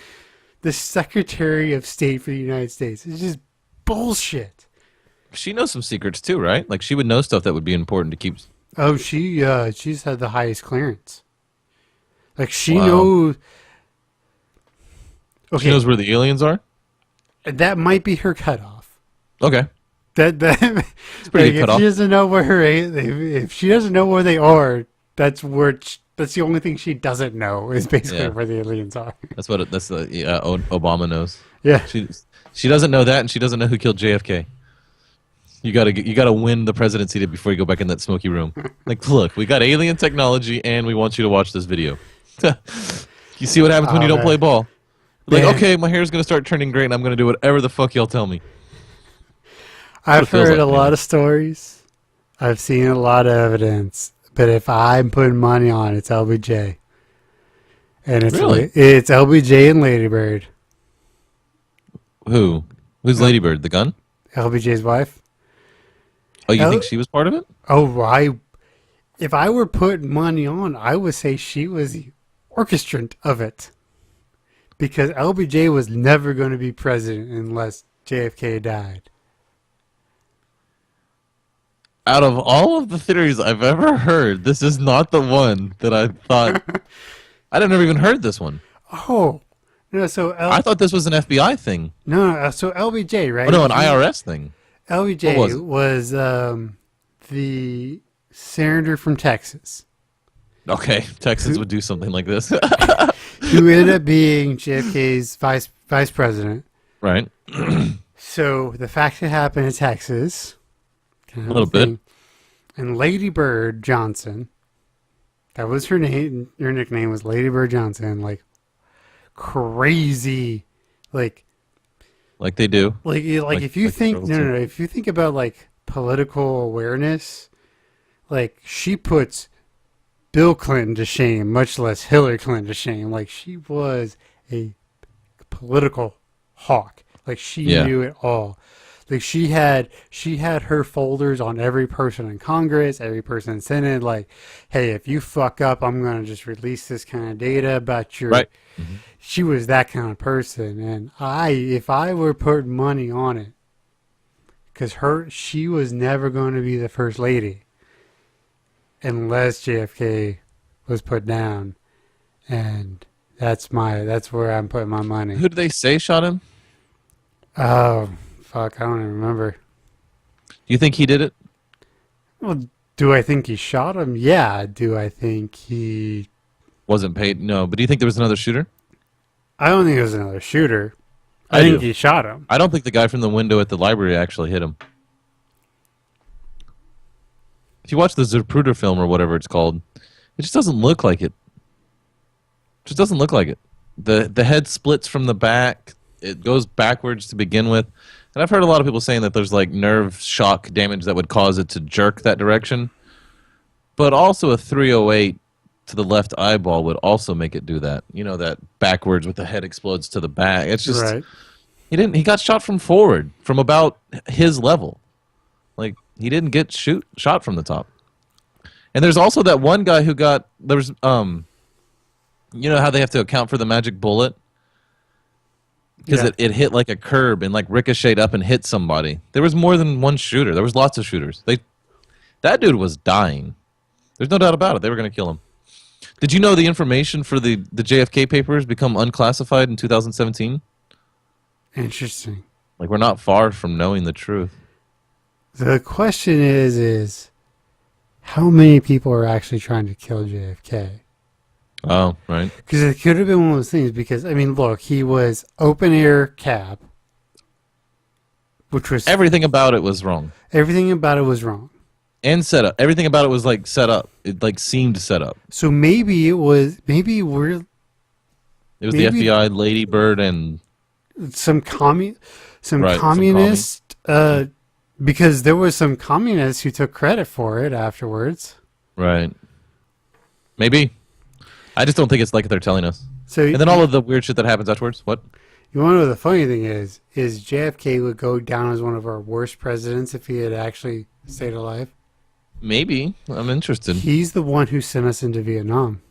the Secretary of State for the United States. It's just bullshit. She knows some secrets too, right? Like she would know stuff that would be important to keep. Oh, she's had the highest clearance. Like she Wow. knows. Okay, She knows where the aliens are. that might be her cutoff. Okay. That pretty like, good if cutoff. she doesn't know if she doesn't know where they are, that's the only thing she doesn't know is basically Yeah. where the aliens are. That's what. That's the Obama knows. Yeah. She doesn't know that, and she doesn't know who killed JFK. You gotta win the presidency before you go back in that smoky room. Like, look, we got alien technology, and we want you to watch this video. You see what happens when you don't man. play ball? Like, Man. okay, my hair's gonna start turning gray, and I'm gonna do whatever the fuck y'all tell me. I've it feels heard like, a lot man. of stories. I've seen a lot of evidence. But if I'm putting money on, it's LBJ. And Really? it's LBJ and Ladybird. Who's Ladybird? The gun? LBJ's wife. Oh, you L- think she was part of it? Oh, if I were putting money on, I would say she was the orchestrant of it. Because LBJ was never going to be president unless JFK died. Out of all of the theories I've ever heard, this is not the one that I thought. I'd never even heard this one. Oh, no, so I thought this was an FBI thing. so LBJ, right? Oh no, an IRS thing. LBJ What was it? was the senator from Texas Okay, Texas would do something like this, who ended up being JFK's vice president. right? So the fact it happened in Texas, kind of A little bit. thing. And Lady Bird Johnson, that was her name. Her nickname was Lady Bird Johnson. Like crazy, like Like they do. like if you like think girls no, do. no no if you think about like political awareness, like she puts Bill Clinton to shame, much less Hillary Clinton to shame. Like she was a political hawk. Like she Yeah. knew it all. Like she had her folders on every person in Congress, every person in Senate. Like, hey, if you fuck up, I'm gonna just release this kind of data about your. Right. She was that kind of person, and if I were putting money on it, because she was never going to be the first lady, unless JFK was put down, and that's where I'm putting my money. Who did they say shot him? Oh fuck, I don't even remember. Do you think he did it? Well, do I think he shot him? Yeah. Do I think he? Wasn't paid? No. But do you think there was another shooter? I don't think it was another shooter. I I think do. he shot him. I don't think the guy from the window at the library actually hit him. If you watch the Zapruder film or whatever it's called, it just doesn't look like it. Just doesn't look like it. The head splits from the back. It goes backwards to begin with. And I've heard a lot of people saying that there's like nerve shock damage that would cause it to jerk that direction. But also a 308 to the left eyeball would also make it do that. You know, that backwards with the head explodes to the back. It's just Right. he got shot from forward, from about his level. Like he didn't get shot from the top. And there's also that one guy who got there's you know how they have to account for the magic bullet? Because Yeah. it hit like a curb and like ricocheted up and hit somebody. There was more than one shooter. There was lots of shooters. That dude was dying. There's no doubt about it. They were going to kill him. Did you know the information for the JFK papers become unclassified in 2017? Interesting. Like we're not far from knowing the truth. The question is how many people are actually trying to kill JFK? Oh, right. Because it could have been one of those things. Because I mean, look, he was open air cab, which was Everything about it was wrong. everything about it was wrong. And set up. Everything about it was like set up. It like seemed set up. So maybe we're It was Maybe- the FBI, Lady Bird, and some Right, some communist. Because there was some communists who took credit for it afterwards. right. Maybe. I just don't think it's like they're telling us. So And then all of the weird shit that happens afterwards. What? you want to know the funny thing is JFK would go down as one of our worst presidents if he had actually stayed alive. Maybe. I'm interested. He's the one who sent us into Vietnam.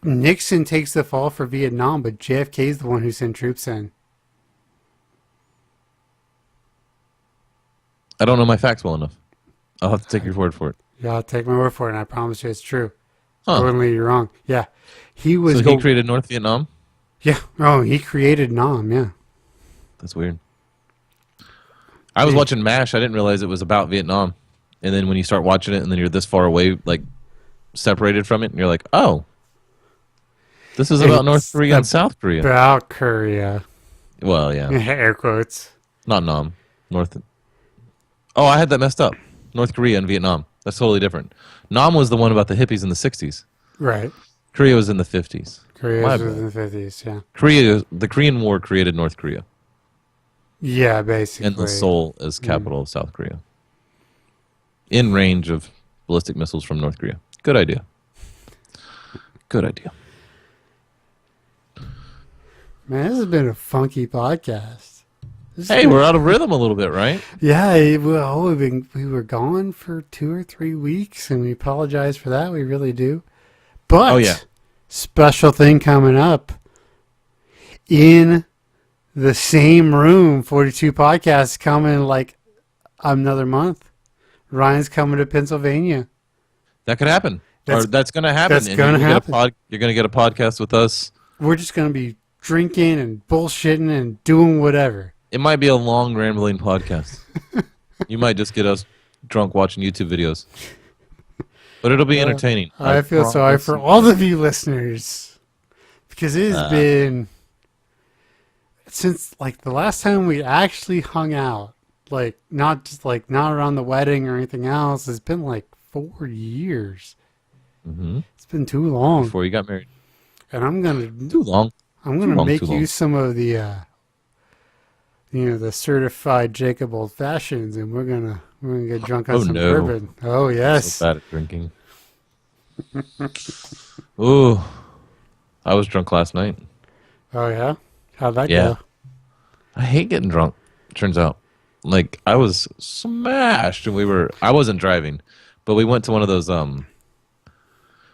Nixon takes the fall for Vietnam, but JFK is the one who sent troops in. I don't know my facts well enough. I'll have to take your word for it. Yeah, I'll take my word for it, and I promise you it's true. Huh. Totally, you're wrong. Yeah, he was. So he created North Vietnam? Yeah. Oh, he created Nam. Yeah. That's weird. I was watching MASH. I didn't realize it was about Vietnam. And then when you start watching it and then you're this far away, like separated from it, and you're like, oh, this is about North It's Korea and South Korea. About Korea. Well, yeah. Air quotes. Not Nam. North. Oh, I had that messed up. North Korea and Vietnam. That's totally different. Nam was the one about the hippies in the 60s. Right. Korea was in the 50s. Korea My was bad. in the 50s. Yeah. The Korean War created North Korea. Yeah, basically. And the Seoul as capital of South Korea. In range of ballistic missiles from North Korea. Good idea. Good idea. Man, this has been a funky podcast. Hey, we're out of rhythm a little bit, right? Yeah, we were gone for 2 or 3 weeks, and we apologize for that. We really do. But Oh, yeah. special thing coming up in the same room. 42 podcasts coming in like another month. Ryan's coming to Pennsylvania. That could happen. That's- Or that's going to happen. that's And gonna you're gonna happen. You're going to get a podcast with us. We're just going to be drinking and bullshitting and doing whatever. It might be a long, rambling podcast. You might just get us drunk watching YouTube videos. But it'll be entertaining. I feel sorry for all of you listeners because it has been since like the last time we actually hung out, like not just like not around the wedding or anything else. It's been like 4 years. Mm-hmm. It's been too long, Before you got married. and I'm gonna Too long. make too long. you some of the the certified Jacob old fashions, and we're gonna get drunk on Oh, some no. bourbon. Oh yes. So bad at drinking. Ooh. I was drunk last night. Oh yeah. How'd that Yeah. go? I hate getting drunk, turns out. Like, I was smashed, and I wasn't driving, but we went to one of those,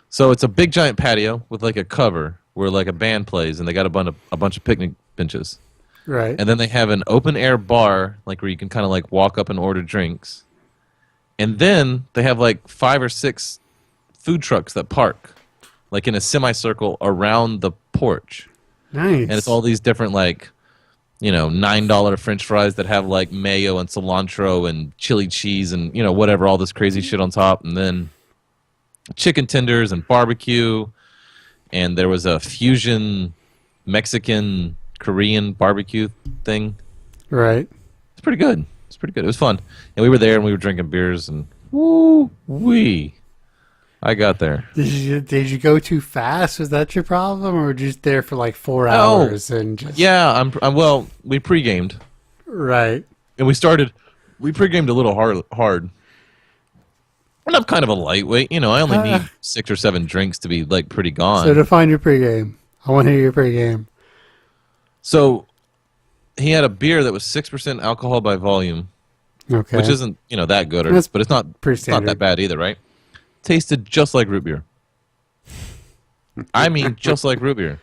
so it's a big giant patio with, like, a cover where, like, a band plays, and they got a bunch of picnic benches. Right. And then they have an open-air bar, like, where you can kind of, like, walk up and order drinks. And then they have, like, 5 or 6 food trucks that park, like, in a semicircle around the porch. Nice. And it's all these different, like, $9 French fries that have like mayo and cilantro and chili cheese and whatever, all this crazy shit on top, and then chicken tenders and barbecue, and there was a fusion Mexican Korean barbecue thing. Right. It's pretty good. It's pretty good. It was fun, and we were there and we were drinking beers and woo wee. I got there. Did you go too fast? Was that your problem, or were you just there for like 4 hours and just? Yeah, I'm well. We pre-gamed, Right. and we pre-gamed a little hard. And I'm kind of a lightweight, I only need 6 or 7 drinks to be like pretty gone. So define your pregame. I want to hear your pregame. So he had a beer that was 6% alcohol by volume, Okay. which isn't that good, That's but it's not pretty it's not that standard. bad either, right? Tasted just like root beer. I mean, just like root beer.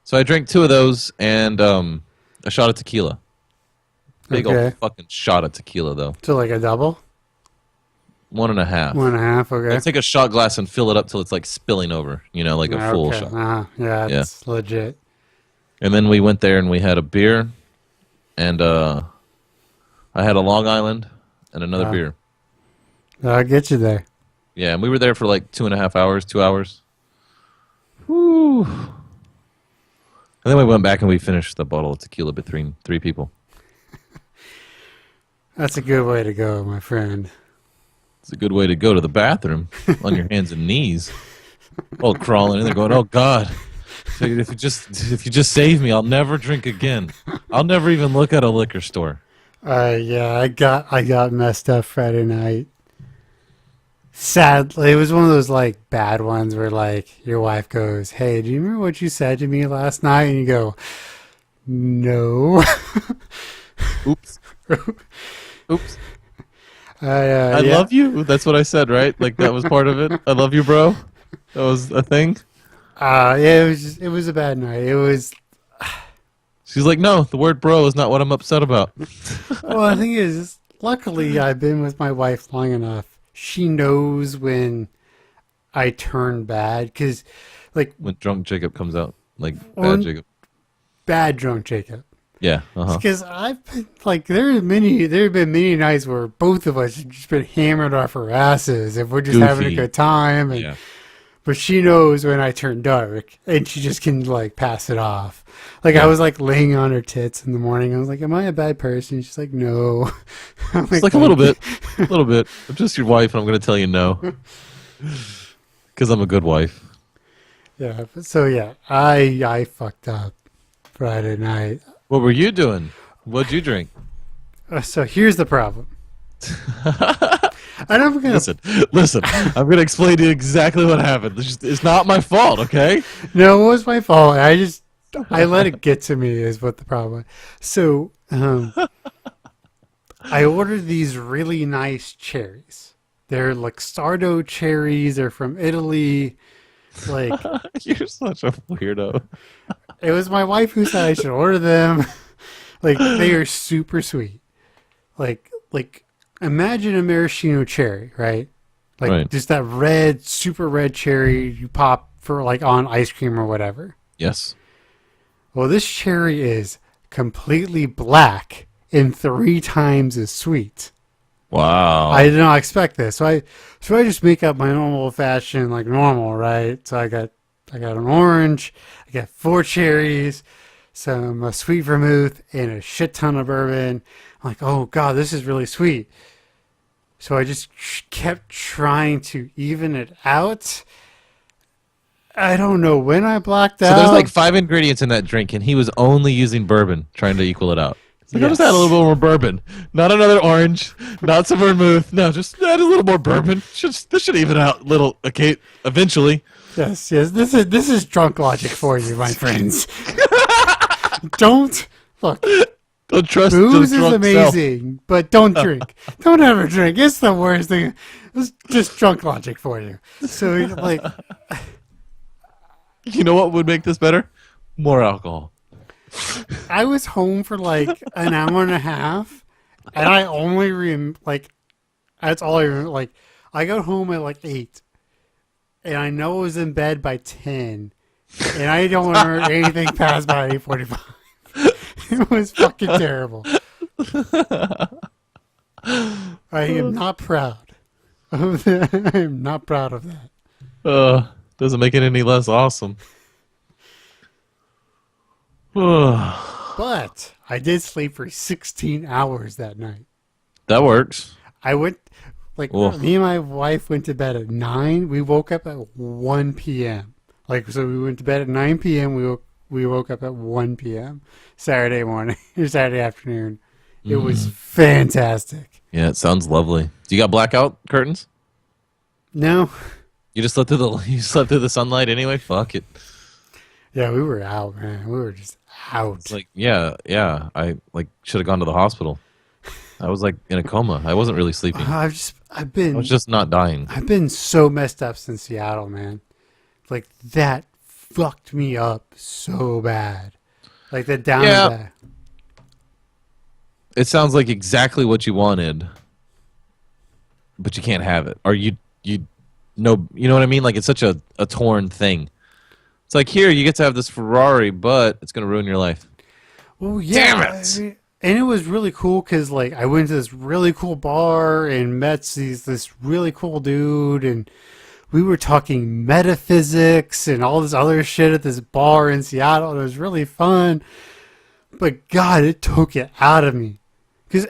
So I drank 2 of those and a shot of tequila. Big Okay. old fucking shot of tequila, though. So like a double? 1.5. 1.5, okay. I take a shot glass and fill it up till it's like spilling over, like a full Okay. shot. Yeah, it's legit. And then we went there and we had a beer, and I had a Long Island and another Wow. beer. I'll get you there. Yeah, and we were there for like 2.5 hours, 2 hours. Woo. And then we went back and we finished the bottle of tequila between 3 people. That's a good way to go, my friend. It's a good way to go to the bathroom on your hands and knees, all crawling in there, going, "Oh God, if you just save me, I'll never drink again. I'll never even look at a liquor store." Yeah, I got messed up Friday night. Sadly, it was one of those like bad ones where like your wife goes, "Hey, do you remember what you said to me last night?" And you go, "No." Oops. Oops. I I love you. That's what I said, right? Like that was part of it. I love you, bro. That was a thing. Yeah, it was a bad night. It was. She's like, "No, the word bro is not what I'm upset about." Well, the thing is, luckily I've been with my wife long enough. She knows when I turn bad, because like When drunk Jacob comes out, like On- bad Jacob. bad drunk Jacob. Yeah. Uh-huh. Because I've been like there have been many nights where both of us have just been hammered off our asses and we're just having a Goofy. good time, and Yeah. but she knows when I turn dark and she just can like pass it off. Like I Yeah. was like laying on her tits in the morning. I was like, "Am I a bad person?" She's like, "No." I'm It's like a little bit. A little bit. I'm just your wife and I'm going to tell you no. Because I'm a good wife. Yeah. So yeah, I fucked up Friday night. What were you doing? What'd you drink? So here's the problem. And I'm gonna Listen. I'm going to explain to you exactly what happened. It's not my fault, okay? No, it was my fault. I let it get to me is what the problem was. So I ordered these really nice cherries. They're Luxardo cherries. They're from Italy. Like You're such a weirdo. it was my wife who said I should order them. Like they are super sweet. Like imagine a maraschino cherry, right? Like Right. just that red, super red cherry you pop for like on ice cream or whatever. Yes. Well, this cherry is completely black and 3 times as sweet. Wow. I did not expect this. So I just make up my normal old fashioned like normal, right? So I got an orange, I got 4 cherries, some sweet vermouth, and a shit ton of bourbon. I'm like, oh god, this is really sweet. So I just kept trying to even it out. I don't know when I blacked So out. there's like 5 ingredients in that drink, and he was only using bourbon, trying to equal it out. So I just add a little bit more bourbon, not another orange, not some vermouth. No, just add a little more bourbon. This should even out little. Okay, eventually. Yes. This is drunk logic for you, my friends. Don't look. Don't trust Booze the is drunk amazing, but don't drink. Don't ever drink. It's the worst thing. It's just drunk logic for you. So like, self. You know what would make this better? More alcohol. I was home for like an hour and a half, and I only that's all I remember. Like, I got home at like 8, and I know I was in bed by 10, and I don't remember anything past about 8:45. It was fucking terrible. I am not proud of that. I am not proud of that. Doesn't make it any less awesome. That But I did sleep for 16 hours that night. works. I went, like, Oof. me and my wife went to bed at 9. We woke up at 1 p.m. Like, so we went to bed at 9 p.m. We woke up at 1 p.m. Saturday morning, or Saturday afternoon. It was fantastic. Yeah, it sounds lovely. Do you got blackout curtains? No. You just slept through the sunlight anyway. Fuck it. Yeah, we were out, man. We were just out. It's like yeah. I like should have gone to the hospital. I was like in a coma. I wasn't really sleeping. I was just not dying. I've been so messed up since Seattle, man. Like, that fucked me up so bad. Like, the down Yeah. back. It sounds like exactly what you wanted, but you can't have it. Or you know what I mean? Like, it's such a torn thing. It's like, here, you get to have this Ferrari, but it's going to ruin your life. Well, yeah. Damn it! And it was really cool because, like, I went to this really cool bar and met this really cool dude, and we were talking metaphysics and all this other shit at this bar in Seattle, and it was really fun. But, God, it took it out of me. Because,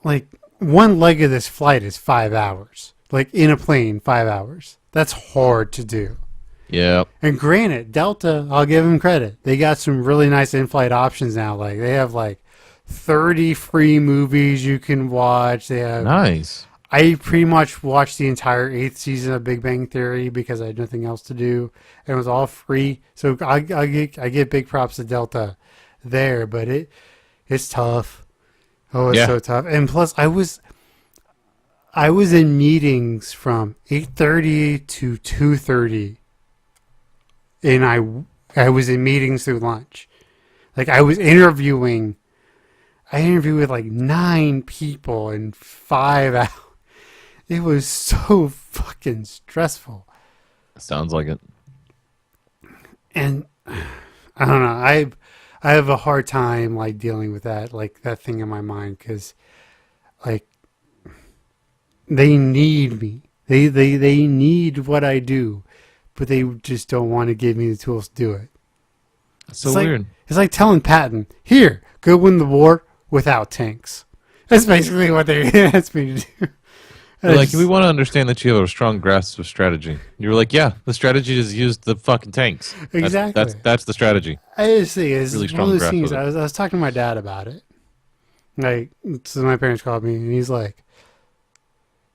like, one leg of this flight is 5 hours. Like, in a plane, 5 hours. That's hard to do. Yeah. And granted, Delta, I'll give them credit. They got some really nice in-flight options now. Like, they have, like, 30 free movies you can watch. They have... Nice. I pretty much watched the entire 8th season of Big Bang Theory because I had nothing else to do. And it was all free. So I get big props to Delta there. But it's tough. Oh, it's so tough. And plus, I was in meetings from 8:30 to 2:30. And I was in meetings through lunch. Like, I interviewed with like 9 people in 5 hours. It was so fucking stressful. Sounds like it. And I don't know. I have a hard time like dealing with that, like that thing in my mind, because like they need me. They need what I do, but they just don't want to give me the tools to do it. That's so weird. It's like telling Patton, here, go win the war without tanks. That's basically what they asked me to do. They're like, we want to understand that you have a strong grasp of strategy. You were like, yeah, the strategy is use the fucking tanks. Exactly. That's the strategy. I just think it's Really one strong of those grasp things. of it. I was talking to my dad about it. Like, so my parents called me, and he's like,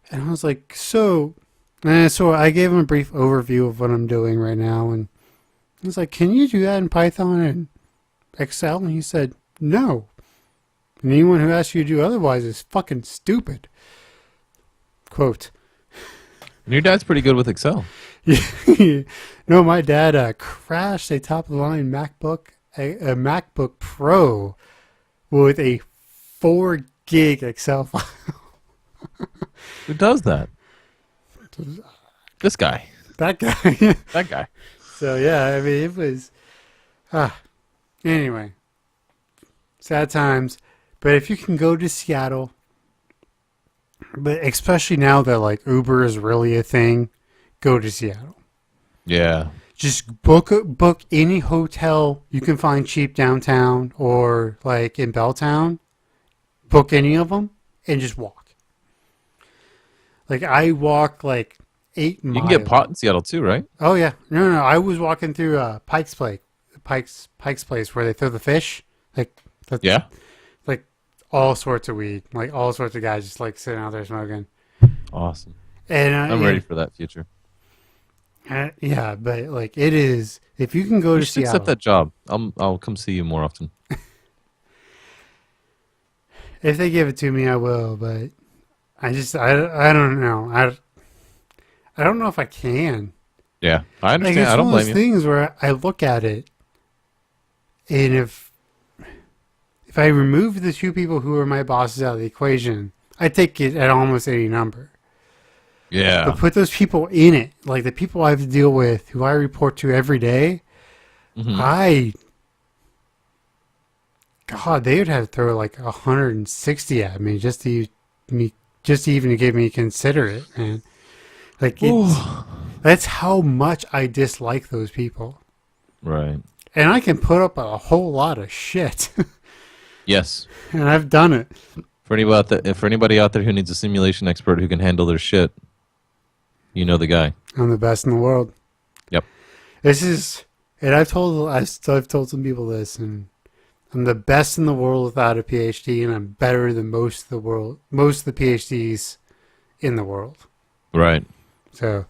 and I was like, so I gave him a brief overview of what I'm doing right now, and he was like, can you do that in Python and Excel? And he said, no. And anyone who asks you to do otherwise is fucking stupid. Quote. And your dad's pretty good with Excel. No, my dad crashed a top-of-the-line MacBook, a MacBook Pro with a 4 gig Excel file. Who does that? This guy. That guy. That guy. So, yeah, I mean, it was... Anyway. Sad times. But if you can go to Seattle... But especially now that like Uber is really a thing, go to Seattle. Yeah. Just book any hotel you can find cheap downtown or like in Belltown. Book any of them and just walk. Like I walk like 8 miles. You can get pot in Seattle too, right? Oh yeah, no. I was walking through Pike's Place where they throw the fish. Like Yeah. like all sorts of weed, like all sorts of guys just like sitting out there smoking. Awesome. And I'm ready for that future. Yeah, but like it is. If you can go You to should Seattle, accept that job. I'll come see you more often. if they give it to me, I will. But I don't know. I don't know if I can. Yeah, I Like understand. it's I don't one of blame those you. things where I look at it, and if I remove the 2 people who are my bosses out of the equation, I take it at almost any number. Yeah. But put those people in it, like the people I have to deal with, who I report to every day, Mhm. God, they would have to throw like 160 at me just to even give me consider it, man. Like Ooh. that's how much I dislike those people. Right. And I can put up a whole lot of shit. Yes. And I've done it. For anybody out there who needs a simulation expert who can handle their shit, you know the guy. I'm the best in the world. Yep. And I've told some people this, and I'm the best in the world without a PhD, and I'm better than most of the PhDs in the world. Right. So,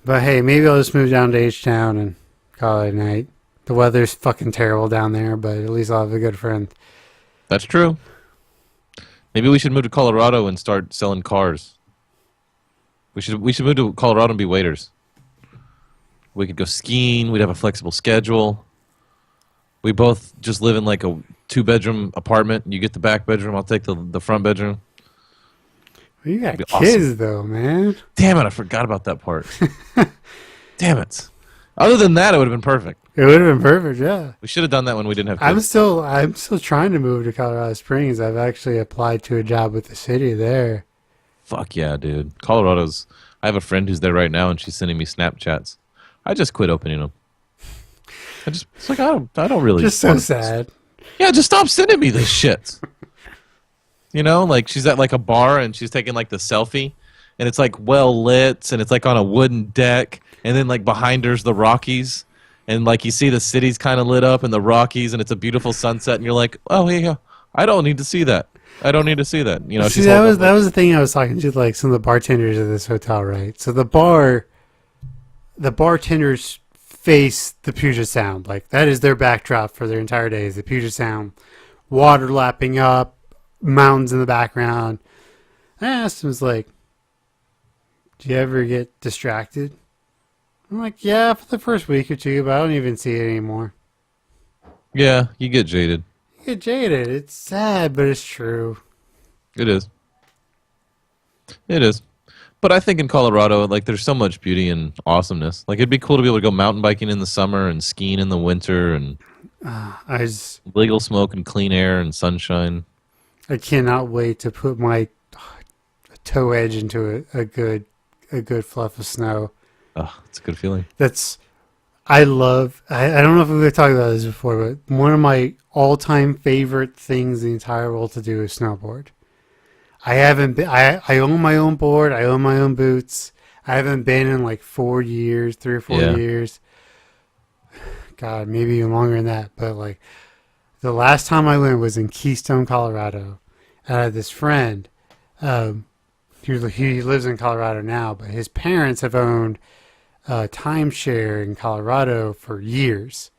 but hey, maybe I'll just move down to H-Town and call it a night. The weather's fucking terrible down there, but at least I'll have a good friend. That's true. Maybe we should move to Colorado and start selling cars. We should move to Colorado and be waiters. We could go skiing. We'd have a flexible schedule. We both just live in like a 2-bedroom apartment. You get the back bedroom. I'll take the front bedroom. Well, you got That'd kids, be awesome. though, man. Damn it, I forgot about that part. Damn it. Other than that, it would have been perfect. It would have been perfect, yeah. We should have done that when we didn't have I'm kids. still trying to move to Colorado Springs. I've actually applied to a job with the city there. Fuck yeah, dude. Colorado's... I have a friend who's there right now, and she's sending me Snapchats. I just quit opening them. It's like, I don't really... Just so want- sad. Yeah, just stop sending me this shit. You know, like she's at like a bar and she's taking like the selfie, and it's like well lit, and it's like on a wooden deck, and then like behind her's the Rockies, and like you see the city's kind of lit up and the Rockies, and it's a beautiful sunset, and you're like, oh yeah, I don't need to see that. I don't need to see that. You know, See, that was the thing I was talking to, like some of the bartenders at this hotel, right? So the bartenders face the Puget Sound, like that is their backdrop for their entire day. Is the Puget Sound, water lapping up, mountains in the background. I asked him, was like, do you ever get distracted? I'm like, yeah, for the first week or two, but I don't even see it anymore. Yeah, you get jaded. You get jaded. It's sad, but it's true. It is. It is. But I think in Colorado, like, there's so much beauty and awesomeness. Like, it'd be cool to be able to go mountain biking in the summer and skiing in the winter and legal smoke and clean air and sunshine. I cannot wait to put my toe edge into a good fluff of snow. Oh, it's a good feeling. I don't know if we've talked about this before, but one of my all-time favorite things in the entire world to do is snowboard. I own my own board. I own my own boots. I haven't been in like 3 or 4 years. God, maybe even longer than that. But like the last time I went was in Keystone, Colorado. And I had this friend. He lives in Colorado now, but his parents have owned timeshare in Colorado for years.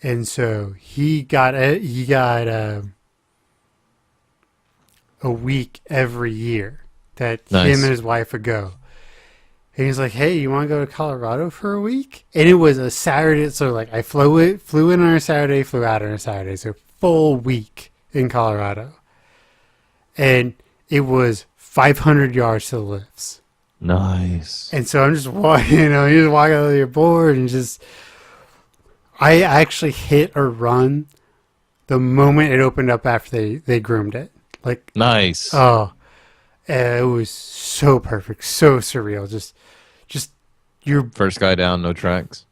And so he got a week every year that him and his wife would go. And he's like, hey, you want to go to Colorado for a week? And it was a Saturday. So like I flew in on a Saturday, flew out on a Saturday. So full week in Colorado. And it was 500 yards to the lifts. Nice. And so I'm just walking, you just walk out of your board and just, I actually hit a run the moment it opened up after they groomed it. Like, nice. Oh, it was so perfect, so surreal. Just your first guy down, no tracks.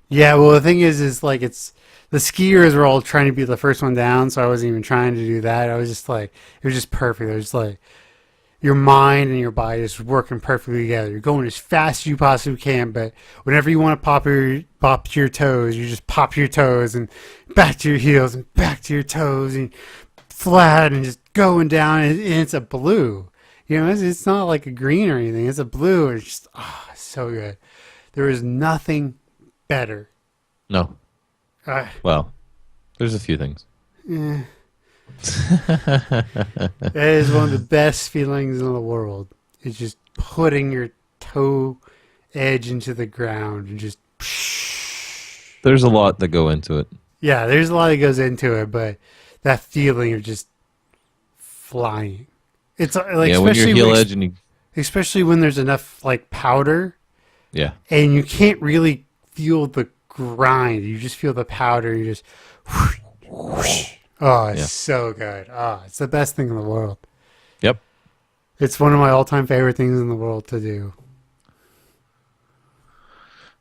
Yeah, well, the thing is like the skiers were all trying to be the first one down, so I wasn't even trying to do that. I was just like, it was just perfect. It was like your mind and your body is working perfectly together. You're going as fast as you possibly can, but whenever you want to pop your toes, you just pop your toes and back to your heels and back to your toes and flat and just going down. And it's a blue. It's not like a green or anything. It's a blue. And it's just, it's so good. There is nothing better. No. Well, there's a few things. Yeah. That is one of the best feelings in the world. It's just putting your toe edge into the ground and just. There's a lot that go into it. Yeah, there's a lot that goes into it, but that feeling of just flying. It's like when you're heel edge and you. Especially when there's enough like powder. Yeah. And you can't really feel the grind. You just feel the powder. You just. Whoosh. Oh, it's Yeah. so good. Oh, it's the best thing in the world. Yep. It's one of my all-time favorite things in the world to do.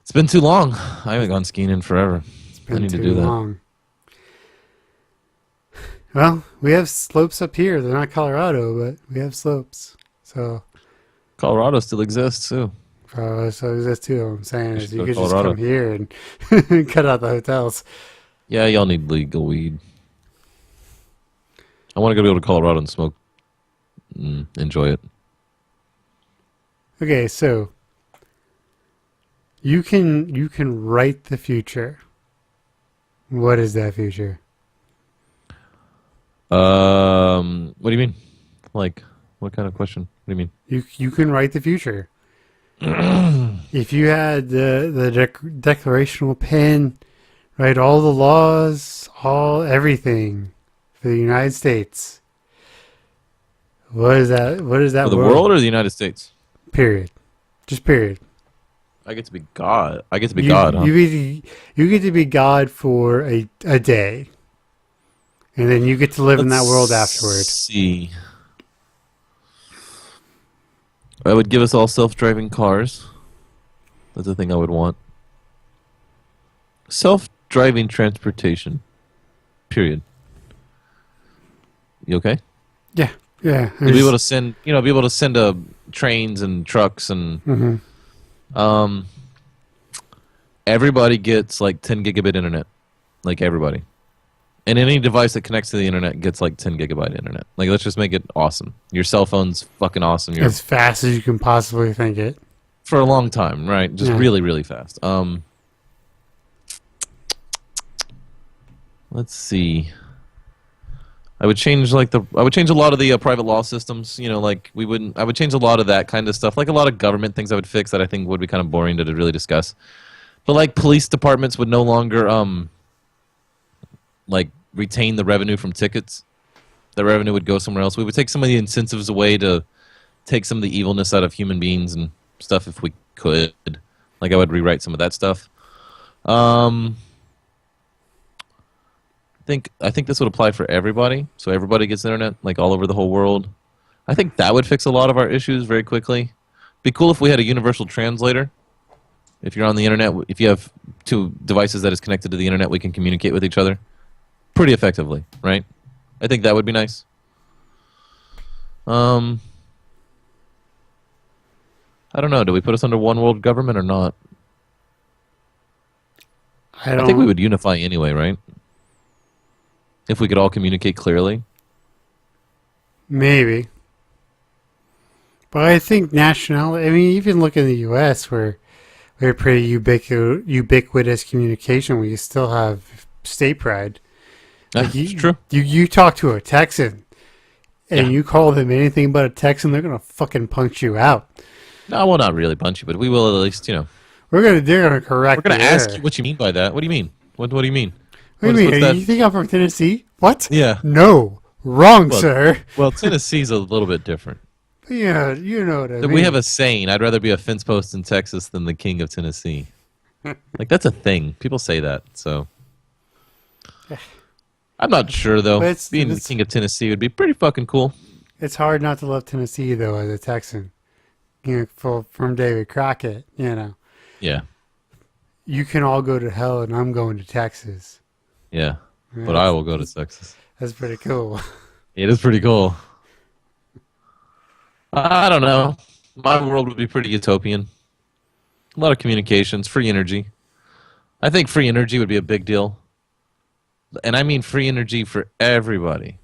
It's been too long. I haven't gone skiing in forever. It's I been need to do too that. long. Well, we have slopes up here. They're not Colorado, but we have slopes. So, Colorado still exists too. so that's too. What I'm saying I is should you go to could just come Colorado. here and cut out the hotels. Yeah, y'all need legal weed. I want to go to Colorado and smoke. Enjoy it. Okay, so you can write the future. What is that future? What do you mean? Like, what kind of question? What do you mean? You can write the future. If you had the declarational pen, write all the laws, all everything for the United States. What is that? What is For that the world? world or the United States? Period. Just period. I get to be God. I get to be You God, huh? you get to be God for a day, and then you get to live in that world afterward. See. I would give us all self-driving cars. That's the thing I would want. Self-driving transportation. Period. You okay? Yeah, yeah. You'll be able to send, be able to send trains and trucks and um, everybody gets like 10 gigabit internet, like everybody, and any device that connects to the internet gets like 10 gigabyte internet. Like let's just make it awesome. Your cell phone's fucking awesome. You're as fast as you can possibly think it. for a long time, right? Just Yeah. really, really fast. Let's see. I would change I would change a lot of the private law systems. Like I would change a lot of that kind of stuff. Like a lot of government things I would fix that I think would be kind of boring to really discuss. But like police departments would no longer like retain the revenue from tickets. The revenue would go somewhere else. We would take some of the incentives away to take some of the evilness out of human beings and stuff if we could. Like I would rewrite some of that stuff. I think this would apply for everybody, so everybody gets internet, like all over the whole world. I think that would fix a lot of our issues very quickly. Be cool if we had a universal translator. If you're on the internet, if you have two devices that is connected to the internet, we can communicate with each other pretty effectively, right? I think that would be nice. I don't know. Do we put us under one world government or not? I I think we don't. would unify anyway, right? If we could all communicate clearly. Maybe. But I think nationality, I mean, even look in the U.S. where we're pretty ubiquitous communication, we still have state pride. Like That's true. You talk to a Texan and Yeah. you call them anything but a Texan, they're going to fucking punch you out. No, well, not really punch you, but we will at least, They're going to correct we're going to the ask error. you what you mean by that. What do you mean? What do you mean? What do you What's mean? that? You think I'm from Tennessee? What? Yeah. No. Wrong, Well, sir. Well, Tennessee's a little bit different. Yeah, you know what I mean. We have a saying, I'd rather be a fence post in Texas than the king of Tennessee. Like, that's a thing. People say that, so. I'm not sure, though. But Being the king of Tennessee would be pretty fucking cool. It's hard not to love Tennessee, though, as a Texan. From David Crockett, Yeah, You can all go to hell, and I'm going to Texas. yeah. Yeah, But I will go to Texas. That's pretty cool. It is pretty cool. I don't know. My world would be pretty utopian. A lot of communications, free energy. I think free energy would be a big deal. And I mean free energy for everybody.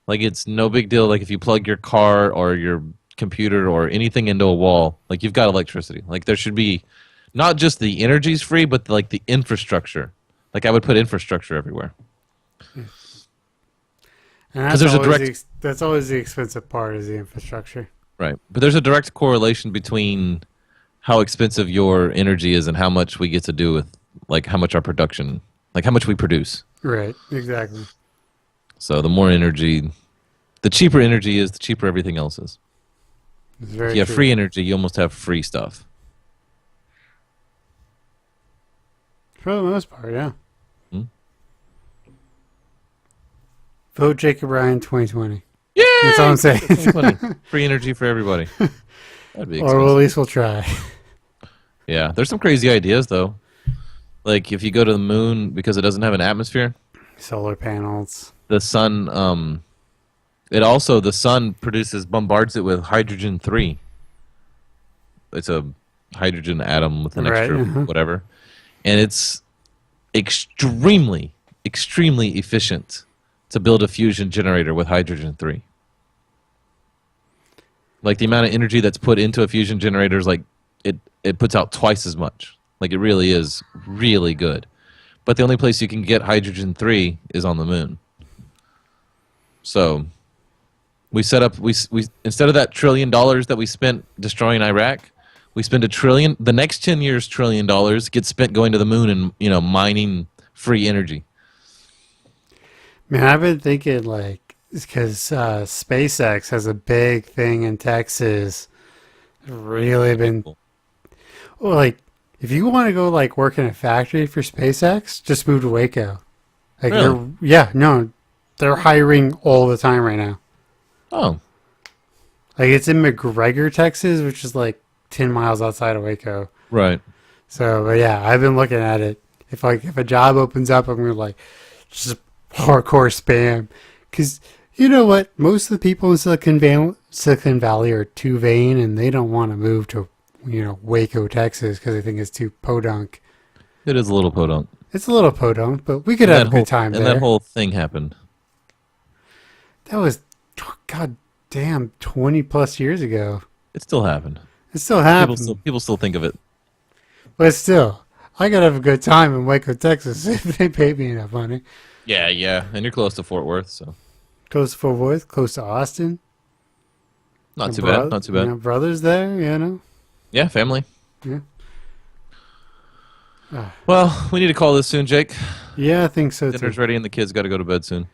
Like it's no big deal. Like if you plug your car or your computer or anything into a wall, like you've got electricity. Like there should be not just the energy's free, but like the infrastructure. Like I would put infrastructure everywhere. And 'Cause there's a direct- that's always the expensive part is the infrastructure. Right. But there's a direct correlation between how expensive your energy is and how much we get to do with, like, how much our production, like, how much we produce. Right, exactly. So the more energy, the cheaper energy is, the cheaper everything else is. It's very If you have true. free energy, you almost have free stuff. For the most part, yeah. Vote Jacob Ryan 2020. Yay! That's all I'm saying. Free energy for everybody. That'd be Or expensive. at least we'll try. Yeah, there's some crazy ideas though. Like if you go to the moon because it doesn't have an atmosphere, Solar panels. the sun the sun bombards it with hydrogen 3. It's a hydrogen atom with an Right, extra uh-huh. whatever. And it's extremely efficient to build a fusion generator with hydrogen 3. Like the amount of energy that's put into a fusion generator is like it puts out twice as much. Like it really is really good. But the only place you can get hydrogen 3 is on the moon. So we set up we instead of that $1 trillion that we spent destroying Iraq, we spend $1 trillion. The next 10 years, $1 trillion gets spent going to the moon and mining free energy. Man, I've been thinking like because SpaceX has a big thing in Texas. Really been well, like if you want to go like work in a factory for SpaceX, just move to Waco. Like Really? they're hiring all the time right now. Oh, Like it's in McGregor, Texas, which is like 10 miles outside of Waco. right. So, but yeah, I've been looking at it. If a job opens up, I'm gonna like just hardcore spam, because you know what? Most of the people in Silicon Valley are too vain, and they don't want to move to Waco, Texas, because they think it's too podunk. It is a little podunk. It's a little podunk, but we could And have a good time and there. that whole thing happened. That was, god damn, 20 plus years ago. It still happened. It still happened, People still think of it. but still, I could have a good time in Waco, Texas if they paid me enough money. Yeah, yeah. And you're close to Fort Worth, so Close to Fort Worth, close to Austin. not My too bad. Not too bad. Brothers there. Yeah, family. Yeah. Well, we need to call this soon, Jake. Yeah, I think so too. Dinner's ready and the kids got to go to bed soon.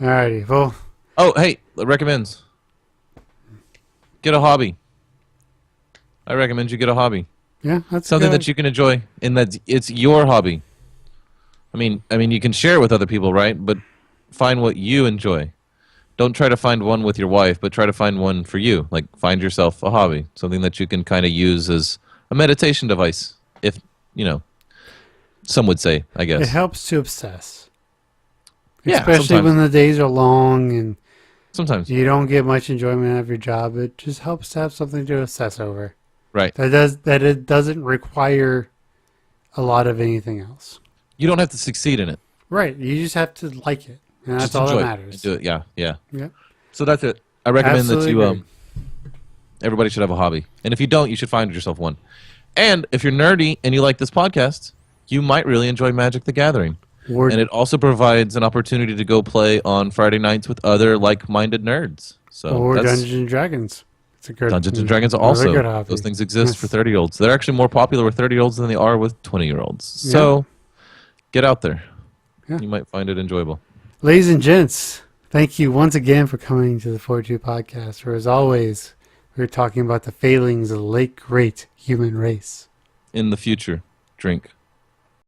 Alrighty, well, Oh, hey, recommends. Get a hobby. I recommend you get a hobby. yeah, that's Something good. that you can enjoy and that it's your hobby. I mean you can share it with other people, right? But find what you enjoy. Don't try to find one with your wife, but try to find one for you. Like find yourself a hobby, something that you can kind of use as a meditation device. If, some would say, I It guess. helps to obsess, Yeah, especially sometimes. when the days are long and Sometimes. you don't get much enjoyment out of your job. It just helps to have something to obsess over. Right. That it doesn't require a lot of anything else. You don't have to succeed in it. Right, you just have to like it, and that's Just all that enjoy it. matters. Do it. Yeah, yeah. Yeah, So that's it. I recommend Absolutely that you agree. everybody should have a hobby. And if you don't, you should find yourself one. And if you're nerdy and you like this podcast, you might really enjoy Magic the Gathering. or And it also provides an opportunity to go play on Friday nights with other like-minded nerds. So or that's Dungeons and Dragons. It's a good Dungeons and Dragons another also. good hobby. Those things exist Yes. for 30-year-olds. They're actually more popular with 30-year-olds than they are with 20-year-olds. So get out there. Yeah. You might find it enjoyable. Ladies and gents, thank you once again for coming to the 42 podcast, where as always, we're talking about the failings of the late great human race. In the future, drink